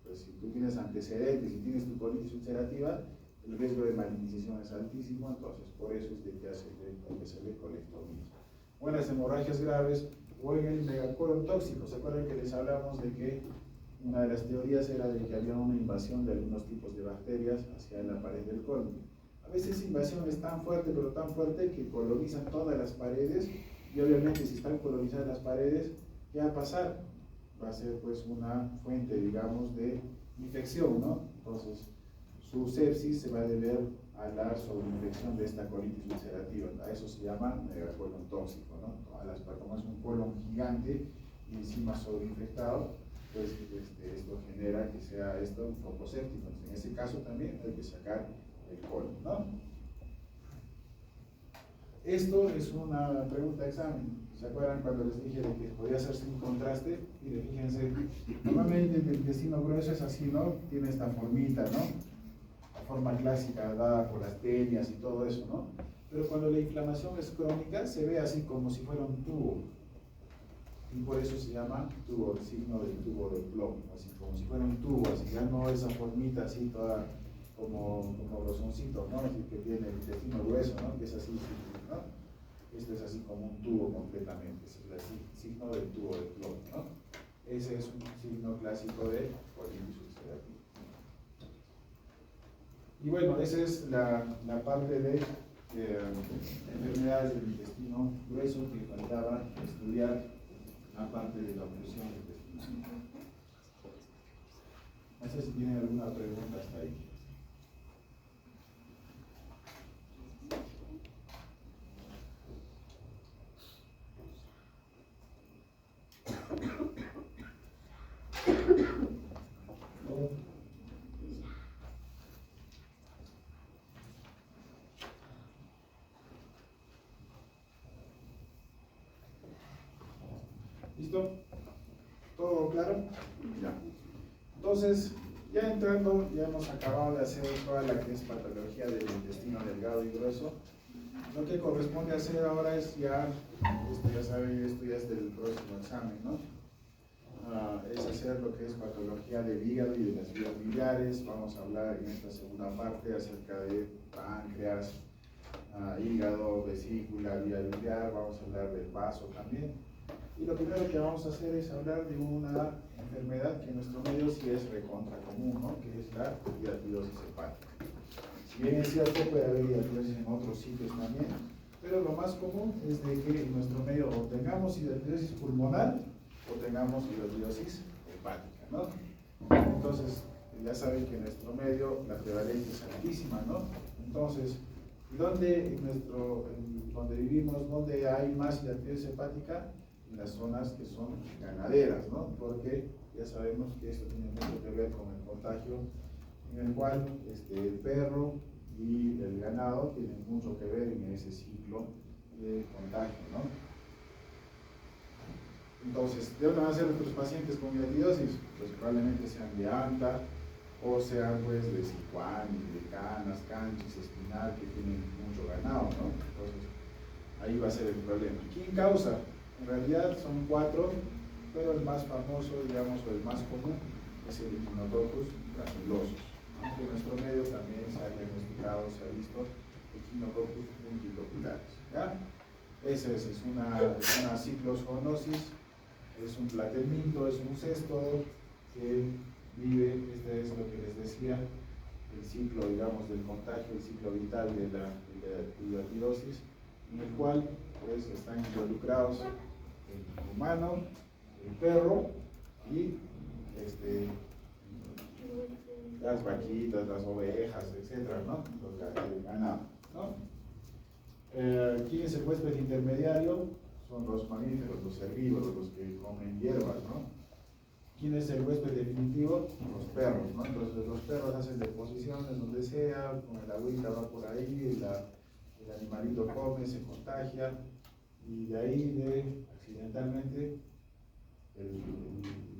pues si tú tienes antecedentes, si tienes tu colitis ulcerativa, el riesgo de malignización es altísimo, entonces por eso es de que hay que hacerle colectomías. Buenas hemorragias graves o en el megacolon tóxico. ¿Se acuerdan que les hablamos de que una de las teorías era de que había una invasión de algunos tipos de bacterias hacia la pared del colon? A veces esa invasión es tan fuerte, pero tan fuerte que colonizan todas las paredes, y obviamente si están colonizadas las paredes, ¿qué va a pasar? Va a ser pues una fuente, digamos, de infección, ¿no? Entonces, su sepsis se va a deber a la sobreinfección de esta colitis ulcerativa. A eso se llama megacolon tóxico, ¿no? Como es un colon gigante y encima sobreinfectado, pues esto genera que sea esto un foco séptico. En ese caso también hay que sacar el colon, ¿no? Esto es una pregunta de examen. ¿Se acuerdan cuando les dije de que podía hacerse un contraste? Mire, fíjense, normalmente el intestino grueso es así, ¿no? Tiene esta formita, ¿no? La forma clásica dada por las tenias y todo eso, ¿no? Pero cuando la inflamación es crónica, se ve así como si fuera un tubo. Y por eso se llama tubo, el signo del tubo de plomo, así como si fuera un tubo, así ya no esa formita así toda como rosoncito, ¿no? Así que tiene el intestino grueso, ¿no? Que es así, ¿no? Esto es así como un tubo completamente, ese es el signo del tubo de plomo, ¿no? ese es un signo clásico de colitis ulcerativa. Y bueno, esa es la parte de enfermedades del intestino grueso que faltaba estudiar, aparte de la oclusión intestinal. No sé si tienen alguna pregunta hasta ahí. ¿Listo? ¿Todo claro? Ya. Entonces, ya entrando, ya hemos acabado de hacer toda la que es patología del intestino delgado y grueso. Lo que corresponde hacer ahora es ya, esto ya saben, esto ya es del próximo examen, ¿no? Es hacer lo que es patología del hígado y de las vías biliares. Vamos a hablar en esta segunda parte acerca de páncreas, hígado, vesícula, vía biliar. Vamos a hablar del vaso también. Y lo primero que vamos a hacer es hablar de una enfermedad que en nuestro medio sí es recontra común, ¿no? Que es la hidratidosis hepática. Si bien es cierto, puede haber hidratidosis en otros sitios también, pero lo más común es de que en nuestro medio o tengamos hidratidosis pulmonar o tengamos hidratidosis hepática, ¿no? Entonces, ya saben que en nuestro medio la prevalencia es altísima, ¿no? Entonces, ¿dónde donde vivimos, donde hay más hidratidosis hepática? En las zonas que son ganaderas, ¿no? Porque ya sabemos que esto tiene mucho que ver con el contagio, en el cual el perro y el ganado tienen mucho que ver en ese ciclo de contagio, ¿no? Entonces, ¿de dónde van a ser nuestros pacientes con hidratidosis? Pues probablemente sean de anta, o sean pues de sicuani, de canas, canchis, espinal, que tienen mucho ganado, ¿no? Entonces, ahí va a ser el problema. ¿Quién causa? En realidad son 4, pero el más famoso, digamos, o el más común es el Echinococcus granulosus. Aunque en nuestro medio también se ha diagnosticado, se ha visto Echinococcus multilocularis. ¿Ya? Esa es una ciclozoonosis, es un platelminto, es un cesto que vive, este es lo que les decía, el ciclo, digamos, del contagio, el ciclo vital de la hidratidosis, en el cual pues están involucrados el humano, el perro y las vaquitas, las ovejas, etcétera, ¿no? El ganado, ¿no? ¿Quién es el huésped intermediario? Son los mamíferos, los herbívoros, los que comen hierbas, ¿no? ¿Quién es el huésped definitivo? Los perros, ¿no? Entonces los perros hacen deposiciones donde sea, con el agüita va por ahí, el animalito come, se contagia, y de ahí accidentalmente el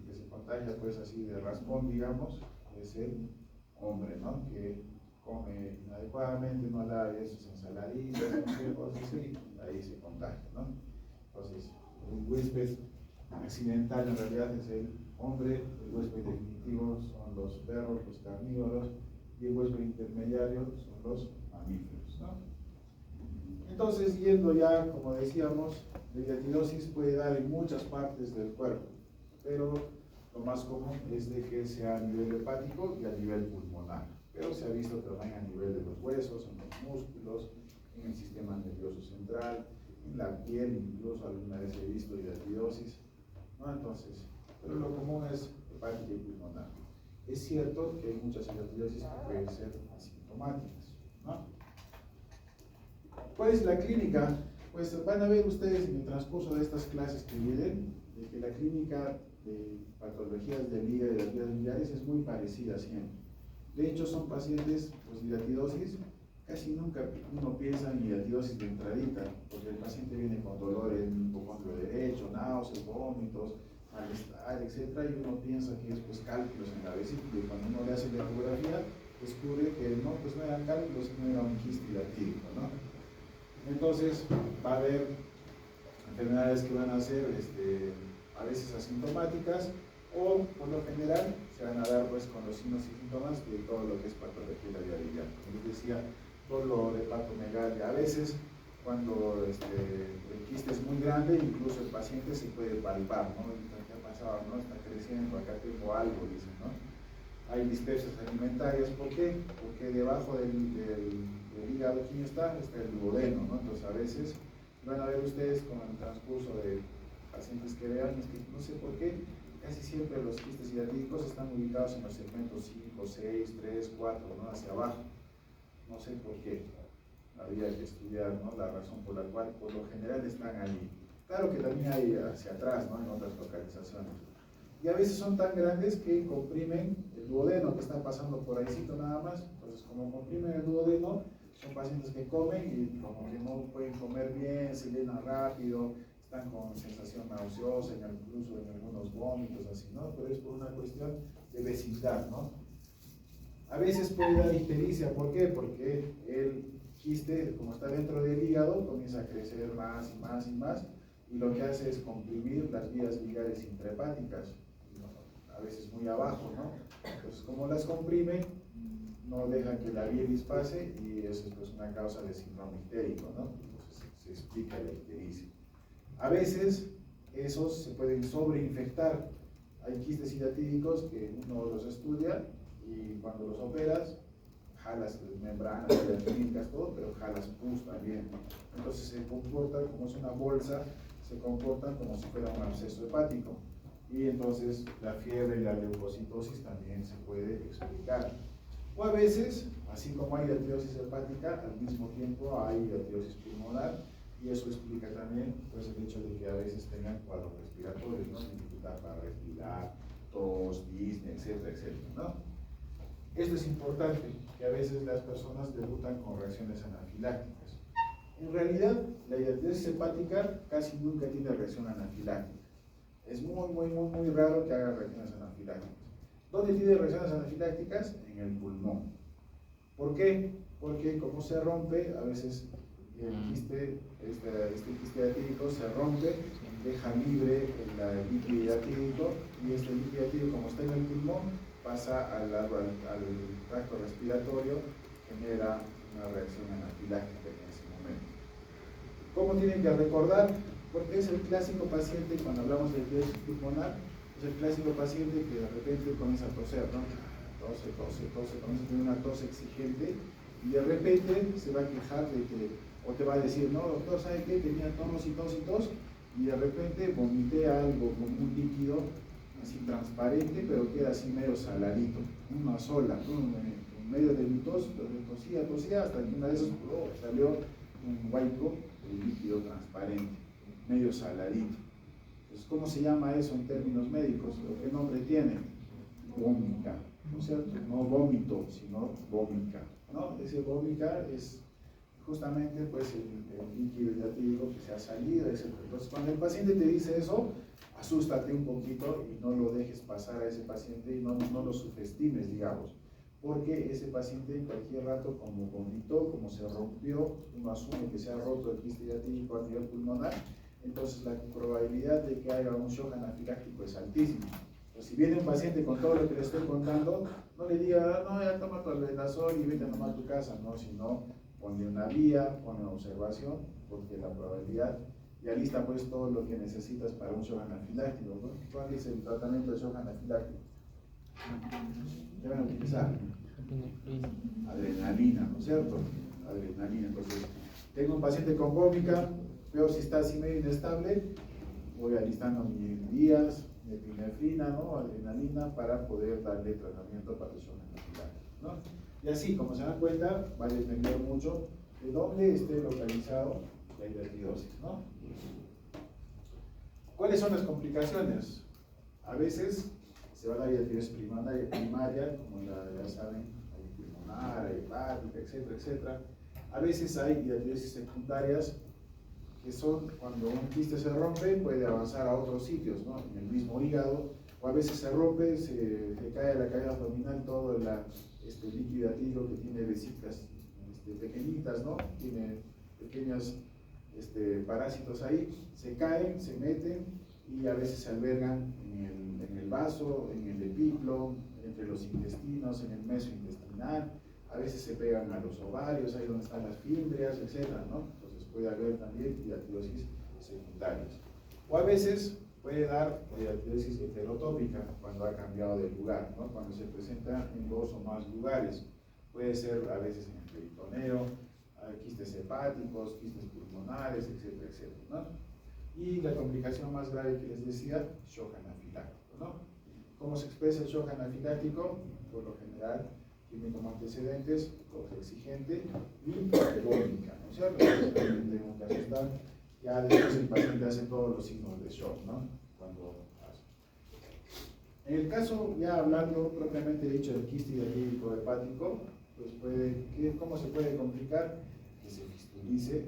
que se contagia pues así de raspón, digamos, es el hombre, ¿no? Que come inadecuadamente, no lava sus ensaladitas, cosas así, ahí se contagia, ¿no? Entonces, el huésped accidental en realidad es el hombre, el huésped definitivo son los perros, los carnívoros, y el huésped intermediario son los mamíferos, ¿no? Entonces, yendo ya, como decíamos, la hidratidosis puede dar en muchas partes del cuerpo, pero lo más común es de que sea a nivel hepático y a nivel pulmonar, pero se ha visto también a nivel de los huesos, en los músculos, en el sistema nervioso central, en la piel, incluso alguna vez he visto hidratidosis, ¿no? Entonces, pero lo común es hepática y pulmonar. Es cierto que hay muchas hidratidosis que pueden ser asintomáticas, ¿no? ¿Cuál es la clínica? Pues van a ver ustedes en el transcurso de estas clases que vienen, de que la clínica de patologías del hígado y de las vías biliares es muy parecida siempre. De hecho, son pacientes, pues hidratidosis, casi nunca uno piensa en hidratidosis de entradita, porque el paciente viene con dolor en el hipocondrio derecho, náuseas, vómitos, malestar, etc. Y uno piensa que es pues cálculos en la vesícula, y cuando uno le hace la ecografía, descubre que no, pues no eran cálculos, sino era un quiste hidratídico, ¿no? Entonces, va a haber enfermedades que van a ser a veces asintomáticas, o por lo general se van a dar pues con los signos y síntomas de todo lo que es patología de la vía biliar. Como les decía, dolor, hepatomegalia. A veces, cuando el quiste es muy grande, incluso el paciente se puede palpar, ¿no? ¿Qué ha pasado, ¿no? Está creciendo, acá tengo algo, dicen, ¿no? Hay dispepsias alimentarias, ¿por qué? Porque debajo del hígado, ¿quién está? Está el duodeno, ¿no? Entonces a veces van a ver ustedes con el transcurso de pacientes que vean, es que no sé por qué, casi siempre los quistes hiatídicos están ubicados en los segmentos 5, 6, 3, 4, ¿no? Hacia abajo. No sé por qué. Habría que estudiar, ¿no? La razón por la cual, por lo general, están ahí. Claro que también hay hacia atrás, ¿no? En otras localizaciones. Y a veces son tan grandes que comprimen el duodeno que está pasando por ahícito nada más. Entonces, como comprimen el duodeno, son pacientes que comen y como que no pueden comer bien, se llenan rápido, están con sensación nauseosa, incluso en algunos vómitos, así, ¿no? Pero es por una cuestión de vecindad, ¿no? A veces puede dar ictericia, ¿por qué? Porque el quiste, como está dentro del hígado, comienza a crecer más y más y más, y lo que hace es comprimir las vías biliares intrahepáticas, a veces muy abajo, ¿no? Entonces, como las comprime, no dejan que la bilis pase, y eso es pues una causa de síndrome ictérico, ¿no? Entonces, se explica la ictericia. A veces, esos se pueden sobreinfectar. Hay quistes hiatídicos que uno los estudia, y cuando los operas, jalas membranas, clínicas, todo, pero jalas pus también. Entonces se comporta como es una bolsa, se comportan como si fuera un absceso hepático. Y entonces la fiebre y la leucocitosis también se puede explicar. O a veces, así como hay hiatridosis hepática, al mismo tiempo hay hiatridosis pulmonar, y eso explica también pues, el hecho de que a veces tengan cuadros respiratorios, ¿no? Dificultad para respirar, tos, disnea, etcétera, etcétera, ¿no? Esto es importante, que a veces las personas debutan con reacciones anafilácticas. En realidad, la hiatridosis hepática casi nunca tiene reacción anafiláctica. Es muy raro que haga reacciones anafilácticas. ¿Dónde tiene reacciones anafilácticas? En el pulmón. ¿Por qué? Porque como se rompe, a veces el quiste, este quiste hiatídico se rompe, deja libre el líquido hiatídico, y este líquido hiatídico, como está en el pulmón, pasa al tracto respiratorio, genera una reacción anafiláctica en ese momento. ¿Cómo tienen que recordar? Porque es el clásico paciente, cuando hablamos de hiatridosis pulmonar, es el clásico paciente que de repente comienza a toser, ¿no? Tose, comienza a tener una tos exigente, y de repente se va a quejar de que, o te va a decir, no, doctor, ¿sabe qué? Tenía tos y tos y tos, y de repente vomité algo como un líquido así transparente, pero queda así medio saladito, una sola, en medio de mi tos, tosía, hasta que una de esas salió un huaico de líquido transparente, medio saladito. Entonces, ¿cómo se llama eso en términos médicos? ¿Qué nombre tiene? Vómica, ¿no es cierto? No vómito, sino vómica, ¿no? Ese vómica es justamente pues el líquido hiatídico que se ha salido, etc. Entonces, cuando el paciente te dice eso, asústate un poquito y no lo dejes pasar a ese paciente, y no lo subestimes, digamos, porque ese paciente en cualquier rato, como vomitó, como se rompió, uno asume que se ha roto el quiste hiatídico a nivel pulmonar, entonces la probabilidad de que haya un shock anafiláctico es altísima. Entonces, si viene un paciente con todo lo que le estoy contando, no le diga, no, ya toma tu albendazol y vete a tomar tu casa, no, sino ponle una vía, ponle una observación, porque la probabilidad, ya lista pues todo lo que necesitas para un shock anafiláctico, ¿no? ¿Cuál es el tratamiento de shock anafiláctico? ¿Qué van a utilizar? Adrenalina, ¿no es cierto? Adrenalina. Entonces, tengo un paciente con vómica, veo si está así medio inestable, voy alistando mis vías de epinefrina, ¿no? Adrenalina, para poder darle tratamiento para el shock anafiláctico, ¿no? Y así, como se dan cuenta, va a depender mucho de dónde esté localizado la hiatridosis, ¿no? ¿Cuáles son las complicaciones? A veces se va a dar hiatridosis primaria, como ya saben, hay pulmonar, hay hepática, etcétera, etcétera. A veces hay hiatridosis secundarias, que son cuando un quiste se rompe, puede avanzar a otros sitios, ¿no? En el mismo hígado, o a veces se rompe, se cae a la cavidad abdominal todo el líquido hiatídico, que tiene vesículas pequeñitas, ¿no? Tiene pequeños parásitos ahí, se caen, se meten, y a veces se albergan en el vaso, en el epiplo, entre los intestinos, en el meso intestinal, a veces se pegan a los ovarios, ahí donde están las fímbrias, etc., ¿no? Entonces puede haber también hiatridosis secundarias. O a veces puede dar atirosis heterotópica cuando ha cambiado de lugar, ¿no? Cuando se presenta en dos o más lugares. Puede ser a veces en el peritoneo, quistes hepáticos, quistes pulmonares, etcétera, etcétera, ¿no? Y la complicación más grave que les decía, shock anafiláctico, ¿no? ¿Cómo se expresa el shock anafiláctico? Por lo general, tiene como antecedentes tos exigente y vómica, ¿no es cierto? Entonces, tengo que asustar. Ya después el paciente hace todos los signos de shock, ¿no? Cuando hace. En el caso, ya hablando propiamente dicho del quiste diatídico hepático, pues ¿cómo se puede complicar? Que se fistulice,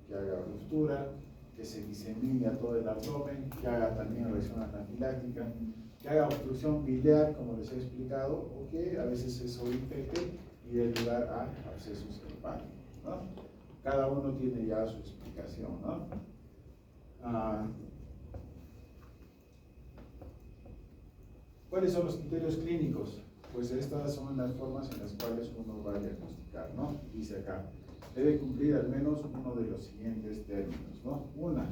que haga ruptura, que se disemine a todo el abdomen, que haga también reacción anafiláctica, que haga obstrucción biliar, como les he explicado, o que a veces se sobreinfecte y dé lugar a abscesos hepáticos, ¿no? Cada uno tiene ya su explicación, ¿no? ¿Cuáles son los criterios clínicos? Pues estas son las formas en las cuales uno va a diagnosticar, ¿no? Dice acá, debe cumplir al menos uno de los siguientes términos, ¿no? Una,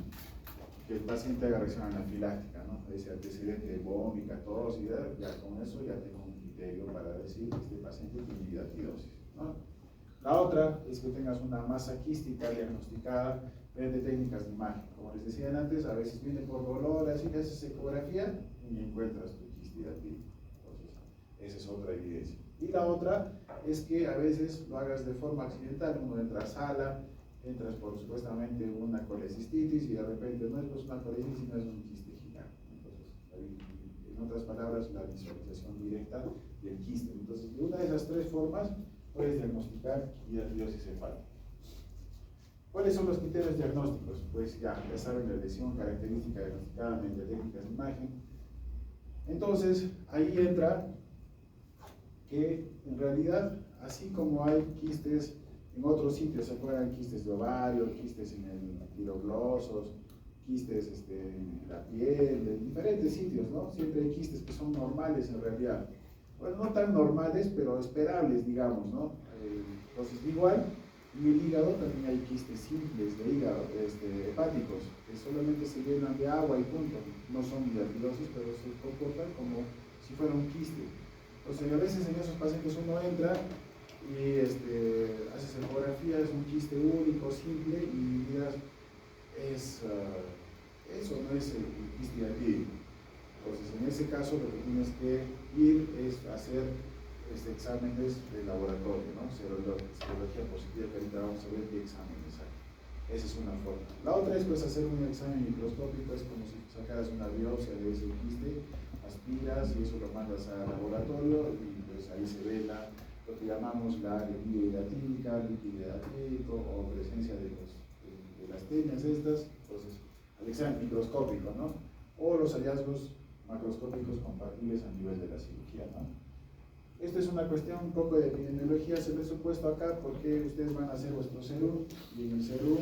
que el paciente haga reacción anafiláctica, ¿no? Ese antecedente de vómita, tos, y ya con eso ya tengo un criterio para decir que este paciente tiene hidratidosis, ¿no? La otra es que tengas una masa quística diagnosticada mediante técnicas de imagen. Como les decía antes, a veces viene por dolor, así que haces ecografía y encuentras tu quiste hidratídico. Entonces, esa es otra evidencia. Y la otra es que a veces lo hagas de forma accidental. Uno entra a sala, entras por supuestamente una colecistitis y de repente no es pues una colecistitis, sino es un quiste gigante. Entonces, en otras palabras, la visualización directa del quiste. Entonces, de una de esas tres formas puedes diagnosticar hidratidosis hepática. ¿Cuáles son los criterios diagnósticos? Pues ya saben, la lesión característica diagnosticada mediante técnicas de imagen. Entonces, ahí entra que en realidad, así como hay quistes en otros sitios, ¿se acuerdan? Quistes de ovario, quistes en el tiroglosos, quistes en la piel, en diferentes sitios, ¿no? Siempre hay quistes que son normales en realidad. Bueno, no tan normales, pero esperables, digamos, ¿no? Entonces, igual, en el hígado también hay quistes simples de hígado, hepáticos, que solamente se llenan de agua y punto. No son hidratidosis, pero se comportan como si fuera un quiste. Entonces, a veces en esos pacientes uno entra y haces ecografía, es un quiste único, simple, y miras, eso no es el quiste hidratídico. Entonces, en ese caso, lo que tienes que ir es hacer exámenes de laboratorio, ¿no? Serología positiva, que ahorita vamos a ver qué exámenes hay. Esa es una forma. La otra es pues hacer un examen microscópico, es como si sacaras una biopsia de ese quiste, aspiras y eso lo mandas al laboratorio y pues ahí se ve lo que llamamos la lipido hidratídica, líquido hidratídico o presencia de las tenias estas, entonces al examen microscópico, ¿no? O los hallazgos macroscópicos compatibles a nivel de la cirugía, ¿no? Esta es una cuestión un poco de epidemiología, se les he puesto acá porque ustedes van a hacer vuestro CERU, y en el CERU,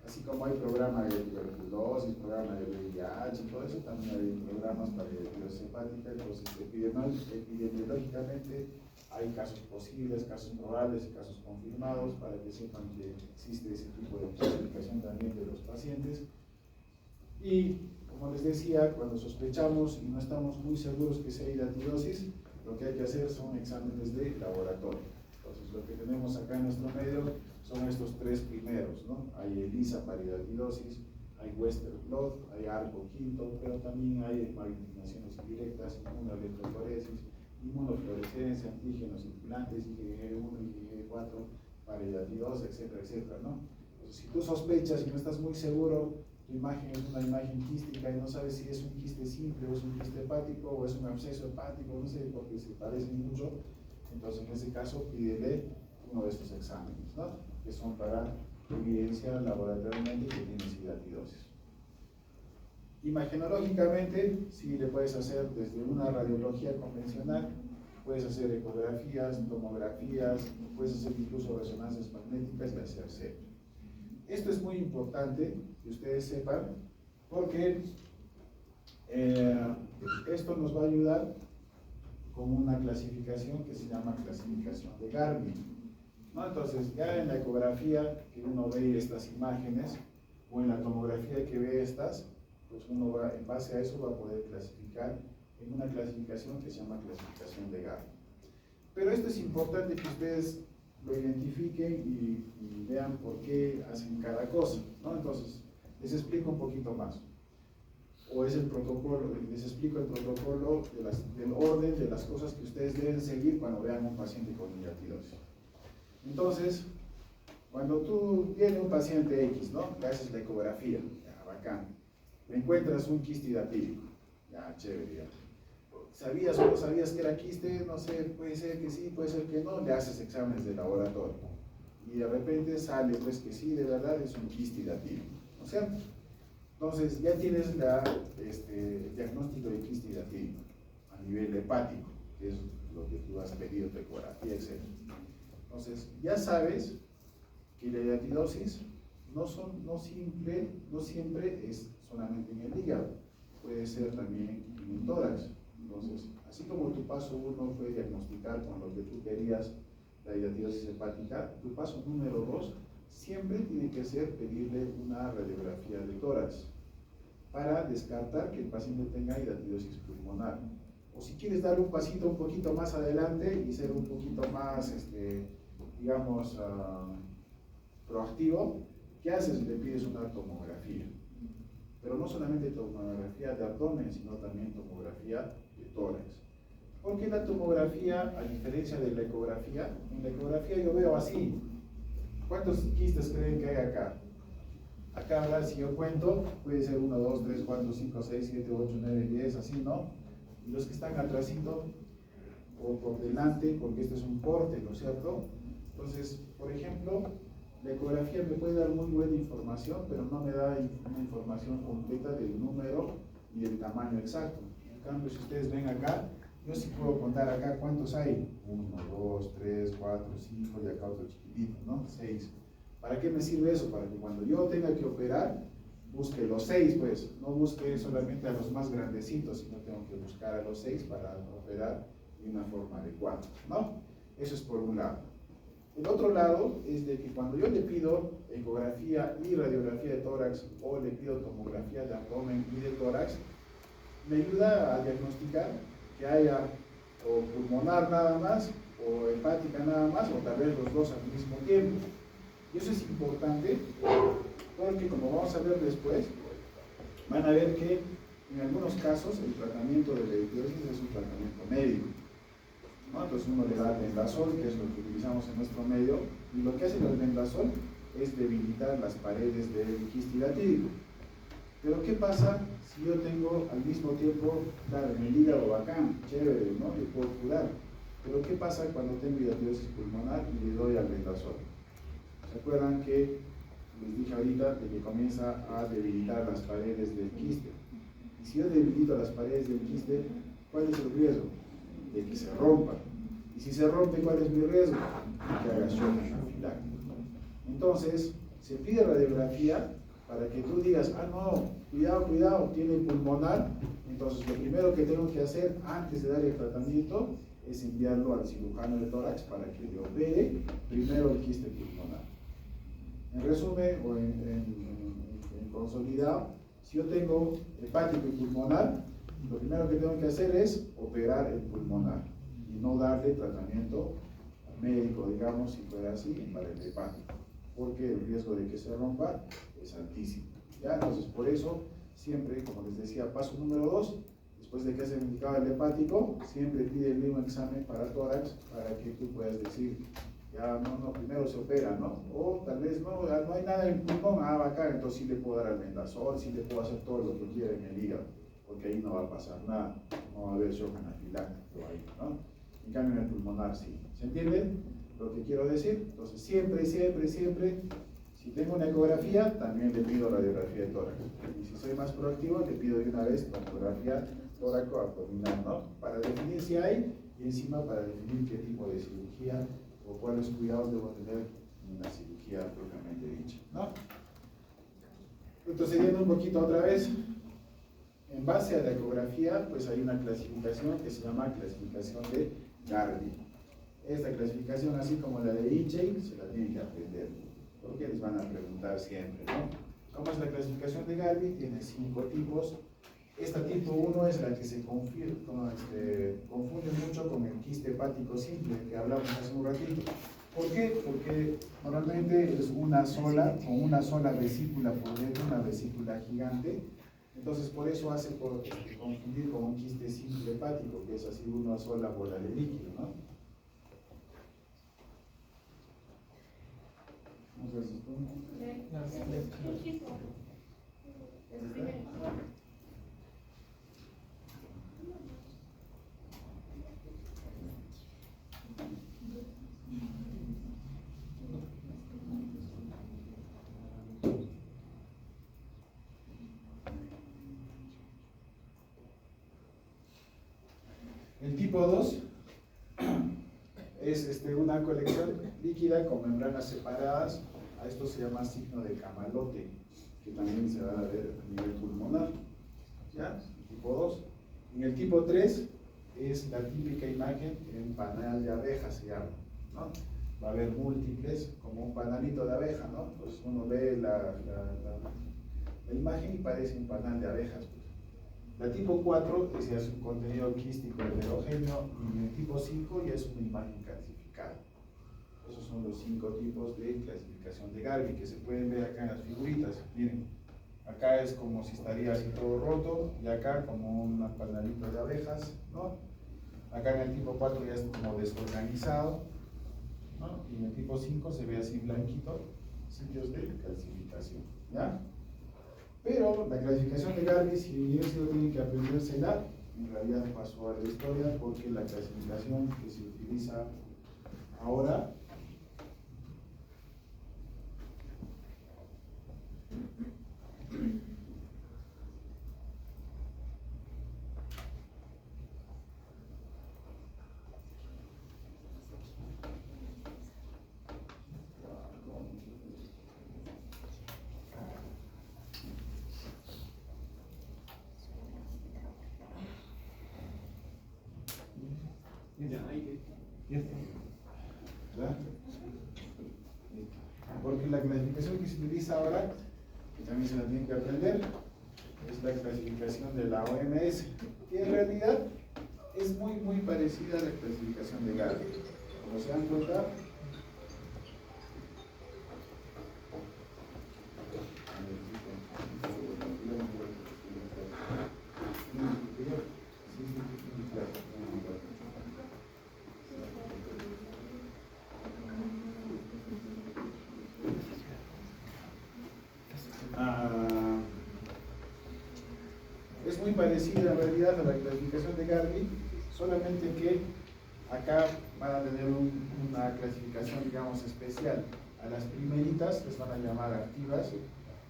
así como hay programa de tuberculosis, programa de VIH y todo eso, también hay programas para hidratidosis hepática. Entonces epidemiológicamente hay casos posibles, casos probables y casos confirmados para que sepan que existe ese tipo de clasificación también de los pacientes. Y como les decía, cuando sospechamos y no estamos muy seguros que sea hidratidosis, lo que hay que hacer son exámenes de laboratorio. Entonces, lo que tenemos acá en nuestro medio son estos tres primeros, ¿no? Hay ELISA para hidratidosis, hay Western blot, hay ARPO quinto, pero también hay magnetizaciones indirectas, inmunoelectroforesis, inmunofluorescencia, antígenos circulantes, IgG1, IgG4 para hidratidosis, etcétera, etcétera, ¿no? Entonces, si tú sospechas y no estás muy seguro, tu imagen es una imagen quística y no sabes si es un quiste simple o es un quiste hepático o es un absceso hepático, no sé, porque se parecen mucho. Entonces, en ese caso, pídele uno de estos exámenes, ¿no? Que son para evidenciar laboratorialmente que tienes hidratidosis. Imagenológicamente, sí le puedes hacer desde una radiología convencional, puedes hacer ecografías, tomografías, puedes hacer incluso resonancias magnéticas y hacer CEP. Esto es muy importante que ustedes sepan porque esto nos va a ayudar con una clasificación que se llama clasificación de Garmin, ¿no? Entonces, ya en la ecografía que uno ve estas imágenes o en la tomografía que ve estas, pues uno va, en base a eso va a poder clasificar en una clasificación que se llama clasificación de Gardner. Pero esto es importante que ustedes lo identifiquen y vean por qué hacen cada cosa, ¿no? Entonces, les explico un poquito más. O es el protocolo, les explico el protocolo del orden de las cosas que ustedes deben seguir cuando vean a un paciente con hidatidosis. Entonces, cuando tú tienes un paciente X, ¿no? Le haces la ecografía, ya, bacán. Le encuentras un quiste hidatídico, ya, chévere, ya. ¿Sabías o no sabías que era quiste? No sé, puede ser que sí, puede ser que no. Le haces exámenes de laboratorio. Y de repente sale, pues, que sí, de verdad es un quiste hidatídico, ¿no es cierto? Entonces, ya tienes el diagnóstico de quiste hidatídico a nivel hepático, que es lo que tú has pedido, tu ecografía, etc. Entonces, ya sabes que la hidatidosis no siempre es solamente en el hígado, puede ser también en el tórax. Entonces, así como tu paso 1 fue diagnosticar con lo que tú querías la hidatidosis hepática, tu paso número 2 siempre tiene que ser pedirle una radiografía de tórax para descartar que el paciente tenga hidatidosis pulmonar. O si quieres dar un pasito un poquito más adelante y ser un poquito más, digamos, proactivo, ¿qué haces? Le pides una tomografía. Pero no solamente tomografía de abdomen, sino también tomografía de tórax. Porque la tomografía, a diferencia de la ecografía, en la ecografía yo veo así. ¿Cuántos quistes creen que hay acá? Acá, ahora si yo cuento, puede ser 1, 2, 3, 4, 5, 6, 7, 8, 9, 10, así, ¿no? Y los que están atrásito o por delante, porque este es un porte, ¿no es cierto? Entonces, por ejemplo, la ecografía me puede dar muy buena información, pero no me da una información completa del número y del tamaño exacto. En cambio, si ustedes ven acá, yo sí puedo contar acá cuántos hay. 1, 2, 3, 4, 5 y acá otro chiquitito, ¿no? 6. ¿Para qué me sirve eso? Para que cuando yo tenga que operar, busque los 6, pues. No busque solamente a los más grandecitos, sino tengo que buscar a los 6 para operar de una forma adecuada, ¿no? Eso es por un lado. El otro lado es de que cuando yo le pido ecografía y radiografía de tórax o le pido tomografía de abdomen y de tórax, me ayuda a diagnosticar que haya o pulmonar nada más o hepática nada más o tal vez los dos al mismo tiempo. Y eso es importante porque, como vamos a ver después, van a ver que en algunos casos el tratamiento de la hidatidosis es un tratamiento médico, ¿no? Entonces uno le da el vendasol, que es lo que utilizamos en nuestro medio, y lo que hace el vendasol es debilitar las paredes del quiste hidatídico. Pero ¿qué pasa si yo tengo al mismo tiempo, claro, en el hígado bacán, chévere, ¿no? Yo puedo curar. Pero ¿qué pasa cuando tengo hidatidosis pulmonar y le doy al vendasol? ¿Se acuerdan que les dije ahorita de que comienza a debilitar las paredes del quiste? Y si yo debilito las paredes del quiste, ¿cuál es el riesgo? De que se rompa. Y si se rompe, ¿cuál es mi riesgo? Que haga shock anafiláctico. Entonces, se pide radiografía para que tú digas, ah, no, cuidado, cuidado, tiene pulmonar. Entonces, lo primero que tengo que hacer antes de dar el tratamiento es enviarlo al cirujano de tórax para que le opere primero el quiste pulmonar. En resumen, o en consolidado, si yo tengo hepático y pulmonar, lo primero que tengo que hacer es operar el pulmonar y no darle tratamiento médico, digamos, si fuera así, para el hepático, porque el riesgo de que se rompa es altísimo. ¿Ya? Entonces, por eso, siempre, como les decía, paso número 2, después de que se indicado el hepático, siempre pídele un examen para tórax para que tú puedas decir, ya no, primero se opera, ¿no? O tal vez no hay nada en el pulmón, bacán, entonces sí le puedo dar al vendasol, sí le puedo hacer todo lo que quiera en el hígado, porque ahí no va a pasar nada, no va a haber shock anafiláctico ahí, ¿no? En cambio en el pulmonar sí. ¿Se entiende lo que quiero decir? Entonces siempre, si tengo una ecografía, también le pido radiografía de tórax. Y si soy más proactivo, le pido de una vez tomografía tóraco-abdominal, ¿no? Para definir si hay y encima para definir qué tipo de cirugía o cuáles cuidados debo tener en la cirugía propiamente dicha, ¿no? Retrocediendo un poquito otra vez, en base a la ecografía, pues hay una clasificación que se llama clasificación de Gardi. Esta clasificación, así como la de Ichey, se la tienen que aprender, porque les van a preguntar siempre, ¿no? ¿Cómo es la clasificación de Garvey? Tiene 5 tipos. Esta tipo 1 es la que se confunde mucho con el quiste hepático simple que hablamos hace un ratito. ¿Por qué? Porque normalmente es una sola, con una sola vesícula por dentro, una vesícula gigante. Entonces por eso hace confundir con un quiste simple hepático, que es así una sola bola de líquido, ¿no? No sé si el tipo 2 es una colección líquida con membranas separadas. A esto se llama signo de camalote, que también se va a ver a nivel pulmonar. ¿Ya? El tipo 2. En el tipo 3 es la típica imagen en panal de abeja, se llama, ¿no? Va a haber múltiples, como un panalito de abeja, ¿no? Pues uno ve la imagen y parece un panal de abejas. La tipo 4 ya es un contenido quístico heterogéneo, y el tipo 5 ya es una imagen calcificada. Esos son los 5 tipos de clasificación de Garvey que se pueden ver acá en las figuritas. Miren, acá es como si estaría así todo roto, y acá como un panalito de abejas, ¿no? Acá en el tipo 4 ya es como desorganizado, ¿no? Y en el tipo 5 se ve así blanquito, sitios de calcificación, ¿ya? Pero la clasificación de Garvey, si bien sí lo tienen que aprendérsela, en realidad pasó a la historia, porque la clasificación que se utiliza ahora ¿verdad? Porque la clasificación que se utiliza ahora, que también se la tienen que aprender, es la clasificación de la OMS, que en realidad es muy parecida a la clasificación de Garvey. Como se dan cuenta, es muy parecida en realidad a la clasificación de Garvey, solamente que acá van a tener una clasificación, digamos, especial. A las primeritas les van a llamar activas,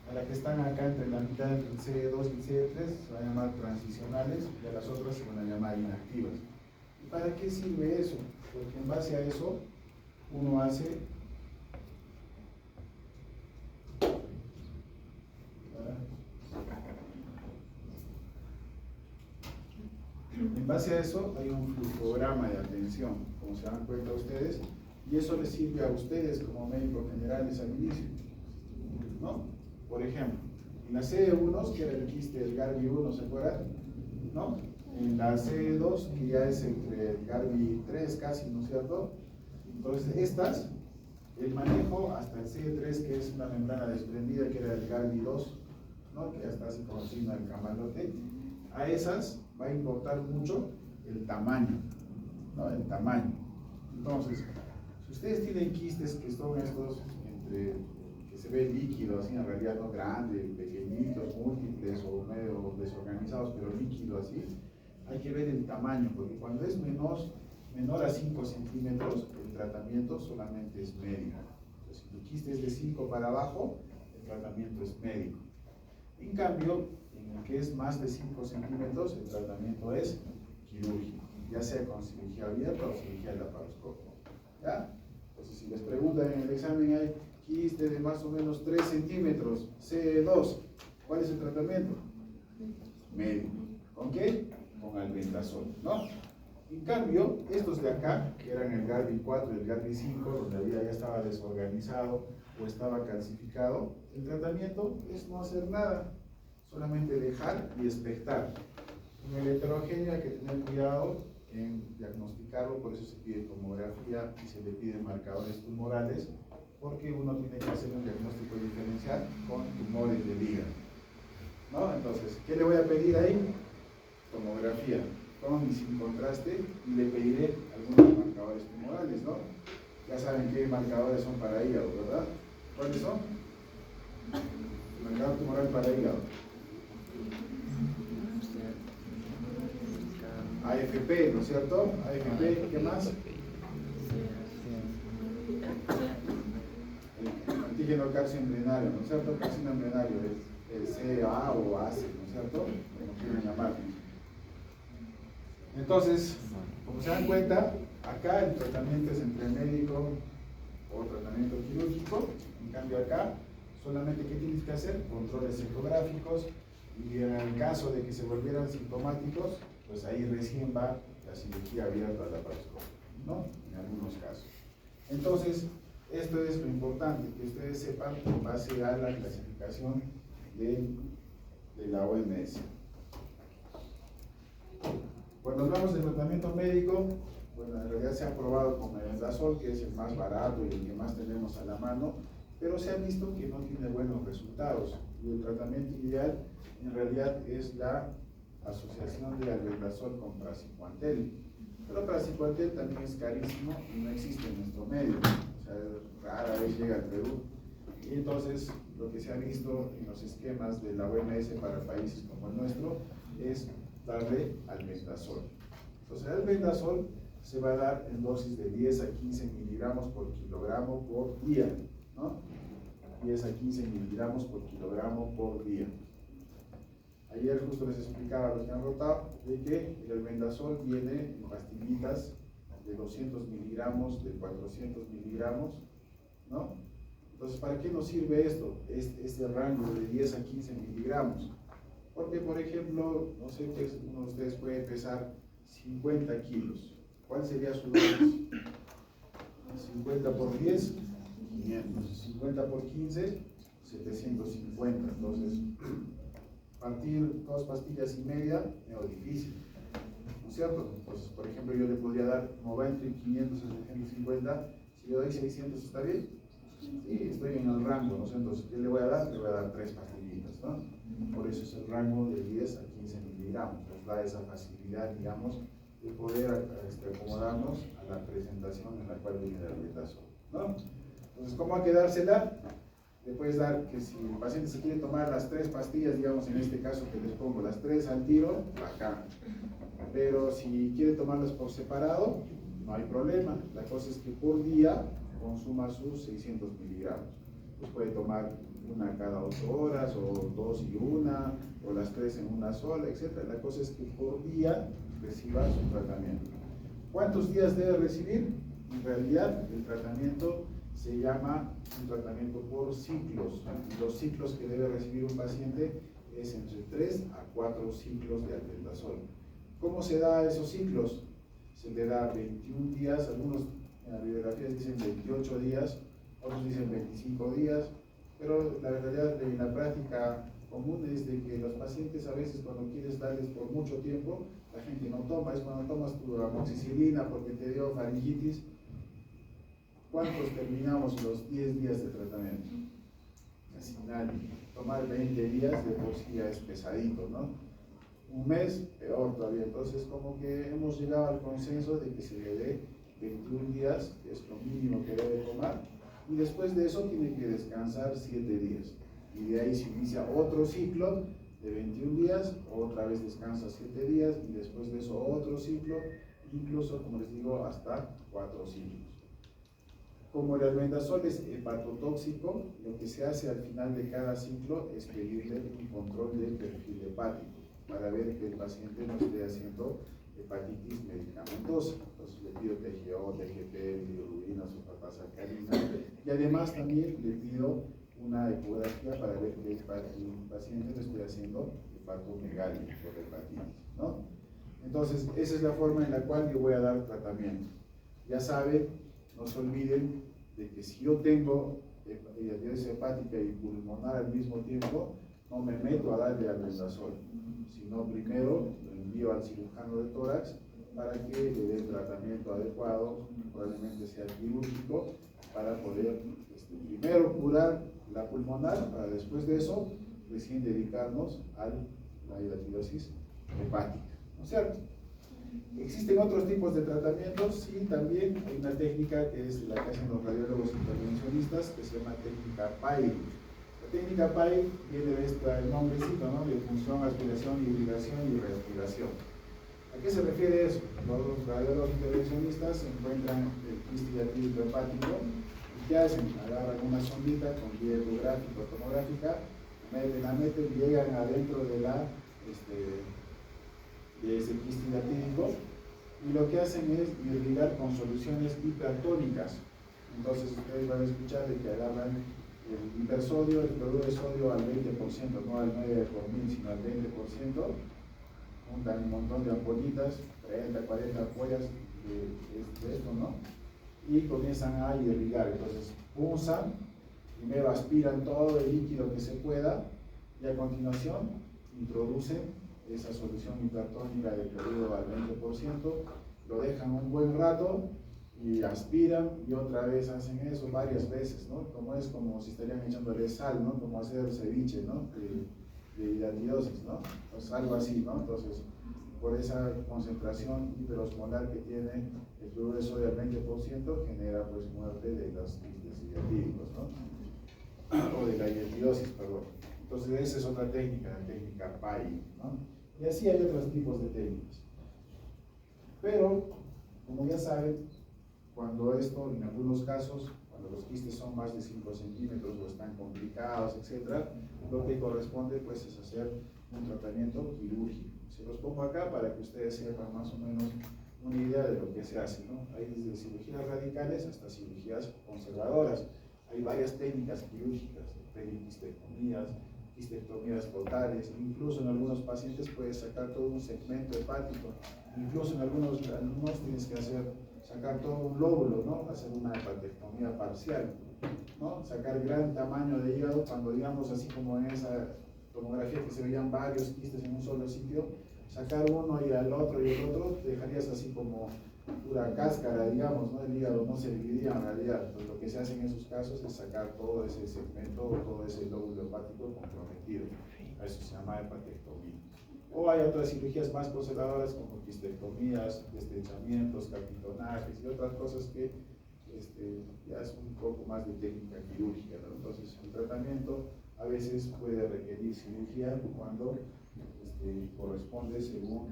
a las que están acá entre la mitad entre el C2 y el C3 se van a llamar transicionales, y a las otras se van a llamar inactivas. ¿Y para qué sirve eso? Porque en base a eso uno hace en base a eso hay un flujograma de atención, como se dan cuenta ustedes, y eso les sirve a ustedes como médicos generales al inicio, ¿no? Por ejemplo, en la CE1, que era el quiste del Garvey 1, ¿se acuerdan? ¿No? En la CE2, que ya es entre el Garvey 3 casi, ¿no es cierto? Entonces estas, el manejo hasta el CE3, que es una membrana desprendida, que era el Garvey 2, ¿no? Que ya está así como signo del camalote, a esas va a importar mucho el tamaño, ¿no? El tamaño. Entonces, si ustedes tienen quistes que son estos entre, que se ve líquido, así en realidad no grande, pequeñitos, múltiples o medio desorganizados, pero líquido así, hay que ver el tamaño, porque cuando es menor a 5 centímetros, el tratamiento solamente es médico. Entonces, si tu quiste es de 5 para abajo, el tratamiento es médico. En cambio, en el que es más de 5 centímetros, el tratamiento es quirúrgico, ya sea con cirugía abierta o cirugía de laparoscopio. ¿Ya? Entonces, si les preguntan en el examen, hay quiste de más o menos 3 centímetros, C2, ¿cuál es el tratamiento? Médico. ¿Con qué? Con albendazol, ¿no? En cambio, estos de acá, que eran el Garvey 4 y el Garvey 5, donde ya estaba desorganizado, o estaba calcificado, el tratamiento es no hacer nada, solamente dejar y expectar. En el heterogéneo hay que tener cuidado en diagnosticarlo, por eso se pide tomografía y se le piden marcadores tumorales, porque uno tiene que hacer un diagnóstico diferencial con tumores del hígado, ¿no? Entonces, ¿qué le voy a pedir ahí? Tomografía, con y sin contraste, y le pediré algunos marcadores tumorales, ¿no? Ya saben qué marcadores son para hígado, ¿verdad? ¿Cuáles son? El marcador tumoral para hígado. AFP, ¿no es cierto? AFP, ¿qué más? El antígeno calcio embrionario, ¿no es cierto? Calcio embrionario, el CA o AC, ¿no es cierto? Como quieran llamarlo. Entonces, como se dan cuenta, acá el tratamiento es entre médico o tratamiento quirúrgico. En cambio acá, solamente ¿qué tienes que hacer? Controles ecográficos, y en el caso de que se volvieran sintomáticos, pues ahí recién va la cirugía abierta a la laparoscopia, ¿no? En algunos casos. Entonces, esto es lo importante, que ustedes sepan en base a la clasificación de la OMS. Cuando hablamos de tratamiento médico, bueno, en realidad se ha probado con mebendazol, que es el más barato y el que más tenemos a la mano, pero se ha visto que no tiene buenos resultados. Y el tratamiento ideal en realidad es la asociación de albendazol con praziquantel. Pero praziquantel también es carísimo y no existe en nuestro medio, o sea, rara vez llega al Perú. Y entonces lo que se ha visto en los esquemas de la OMS para países como el nuestro es darle albendazol. Entonces el albendazol se va a dar en dosis de 10 a 15 miligramos por kilogramo por día, ¿no? 10 a 15 miligramos por kilogramo por día. Ayer justo les explicaba a los que han rotado de que el albendazol viene en pastillitas de 200 miligramos, de 400 miligramos, ¿no? Entonces, ¿para qué nos sirve esto? Este rango de 10 a 15 miligramos. Porque, por ejemplo, no sé, uno de ustedes puede pesar 50 kilos. ¿Cuál sería su dosis? 50 por 10, 500. 50 por 15, 750. Entonces, partir 2 pastillas y media es difícil, ¿no es cierto? Entonces, por ejemplo, yo le podría dar, como va entre 500 a 750, si le doy 600, ¿está bien? Sí, estoy en el rango, ¿no? Entonces, ¿qué le voy a dar? Le voy a dar 3 pastillitas, ¿no? Por eso es el rango de 10 a 15 miligramos. Nos da esa facilidad, digamos, de poder acomodarnos a la presentación en la cual viene el albendazol, ¿no? Entonces, ¿cómo hay que dársela? Le puedes dar que si el paciente se quiere tomar las 3 pastillas, digamos en este caso que les pongo las 3 al tiro, acá. Pero si quiere tomarlas por separado, no hay problema. La cosa es que por día consuma sus 600 miligramos. Pues puede tomar una cada 8 horas, o 2 y una, o las 3 en una sola, etc. La cosa es que por día reciba su tratamiento. ¿Cuántos días debe recibir? En realidad, el tratamiento se llama un tratamiento por ciclos. Los ciclos que debe recibir un paciente es entre 3 a 4 ciclos de albendazol. ¿Cómo se da esos ciclos? Se le da 21 días, algunos en las bibliografías dicen 28 días, otros dicen 25 días, pero la verdad en la práctica común es de que los pacientes a veces cuando quieres darles por mucho tiempo, la gente no toma, es cuando tomas tu amoxicilina porque te dio faringitis. ¿Cuántos terminamos los 10 días de tratamiento? Casi nadie. Tomar 20 días de por sí ya es pesadito, ¿no? Un mes, peor todavía. Entonces, como que hemos llegado al consenso de que se le dé 21 días, que es lo mínimo que debe tomar, y después de eso tiene que descansar 7 días. Y de ahí se inicia otro ciclo de 21 días, otra vez descansa 7 días, y después de eso otro ciclo, incluso, como les digo, hasta 4 ciclos. Como el albendazol es hepatotóxico, lo que se hace al final de cada ciclo es pedirle un control del perfil hepático para ver que el paciente no esté haciendo hepatitis medicamentosa. Entonces le pido TGO, TGP, bilirrubina, sulfasacarina, y además también le pido una ecografía para ver que el paciente no esté haciendo hepatomegalia por hepatitis, ¿no? Entonces, esa es la forma en la cual yo voy a dar tratamiento. Ya saben, no se olviden de que si yo tengo hidatidosis hepática y pulmonar al mismo tiempo, no me meto a darle albendazol, sino primero lo envío al cirujano de tórax para que le dé el tratamiento adecuado, probablemente sea quirúrgico, para poder primero curar la pulmonar, para después de eso recién dedicarnos a la hidatidosis hepática, ¿no es cierto? ¿Existen otros tipos de tratamientos? Sí, también hay una técnica que es la que hacen los radiólogos intervencionistas, que se llama técnica PAI. La técnica PAI viene de el nombrecito, ¿no? De función, aspiración, hibridación y respiración. ¿A qué se refiere eso? Los radiólogos intervencionistas encuentran el quiste hidatídico hepático y ¿qué hacen? Agarran una sondita con guía hidrográfica o tomográfica, la meten, llegan adentro de de ese quiste hidatídico y lo que hacen es irrigar con soluciones hipertónicas. Entonces ustedes van a escuchar de que agarran el hipersodio, el cloruro de sodio al 20%, no al 9 por mil, sino al 20%, juntan un montón de ampollitas, 30, 40 ampollas de esto, ¿no? Y comienzan a irrigar. Entonces pulsan, primero aspiran todo el líquido que se pueda y a continuación introducen esa solución hipertónica de cloruro al 20%, lo dejan un buen rato y aspiran y otra vez hacen eso varias veces, ¿no? Como si estarían echándole sal, ¿no? Como hacer ceviche, ¿no? De hidatidosis, ¿no? Pues algo así, ¿no? Entonces, por esa concentración hiperosmolar que tiene el cloruro de sodio al 20%, genera pues muerte de los quistes hidatídicos, ¿no? O de la hidatidosis, perdón. Entonces, esa es otra técnica, la técnica PAI, ¿no? Y así hay otros tipos de técnicas. Pero, como ya saben, cuando esto, en algunos casos, cuando los quistes son más de 5 centímetros o están complicados, etc., lo que corresponde pues es hacer un tratamiento quirúrgico. Se los pongo acá para que ustedes sepan más o menos una idea de lo que se hace, ¿no? Hay desde cirugías radicales hasta cirugías conservadoras. Hay varias técnicas quirúrgicas, periquistectomías, quistectomías totales, incluso en algunos pacientes puedes sacar todo un segmento hepático, incluso en algunos tienes que sacar todo un lóbulo, ¿no? Hacer una hepatectomía parcial, ¿no? Sacar gran tamaño de hígado, cuando digamos así como en esa tomografía que se veían varios quistes en un solo sitio, sacar uno y al otro y el otro, te dejarías así como pura cáscara, digamos, ¿no? El hígado no se dividía en realidad. Entonces lo que se hace en esos casos es sacar todo ese segmento, todo ese lóbulo hepático comprometido. A eso se llama hepatectomía. O hay otras cirugías más conservadoras como quistectomías, destrechamientos, capitonajes y otras cosas que ya es un poco más de técnica quirúrgica, ¿no? Entonces el tratamiento a veces puede requerir cirugía cuando corresponde según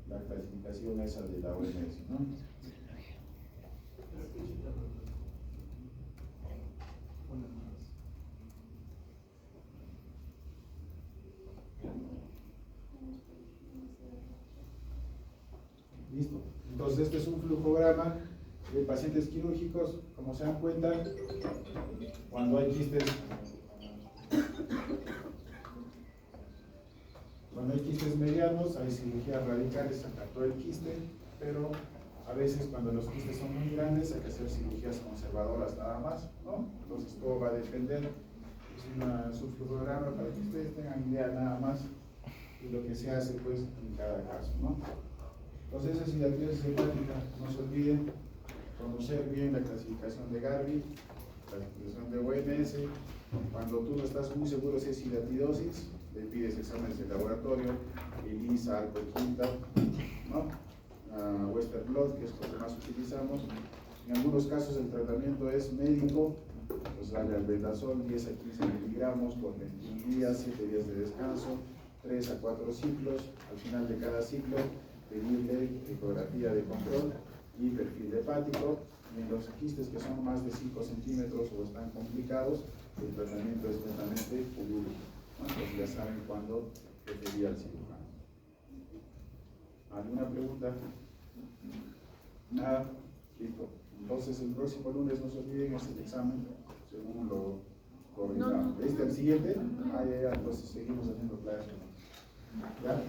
la clasificación esa de la OMS, ¿no? Listo. Entonces este es un flujograma de pacientes quirúrgicos. Como se dan cuenta, cuando hay quistes medianos, hay cirugías radicales, sacar todo el quiste, pero a veces cuando los quistes son muy grandes hay que hacer cirugías conservadoras nada más, ¿no? Entonces todo va a depender, es un flujograma para que ustedes tengan idea nada más de lo que se hace pues en cada caso, ¿no? Entonces esa es hidatidosis hepática. No se olviden conocer bien la clasificación de Garvey, la clasificación de OMS. Cuando tú no estás muy seguro si es hidatidosis, le pides exámenes de laboratorio, ELISA, alcoholquinta, ¿no? Western blot, que es lo que más utilizamos. En algunos casos el tratamiento es médico, pues dale albendazol 10 a 15 miligramos por 21 días, 7 días de descanso, 3 a 4 ciclos. Al final de cada ciclo pedirle ecografía de control y perfil hepático. En los quistes que son más de 5 centímetros o están complicados, el tratamiento es netamente quirúrgico. Entonces ya saben cuándo referir al cirujano. ¿Alguna pregunta? Nada. Listo. Entonces el próximo lunes no se olviden es el examen según lo coordinado. ¿Viste el siguiente? Ya, entonces seguimos haciendo clases. ¿Ya?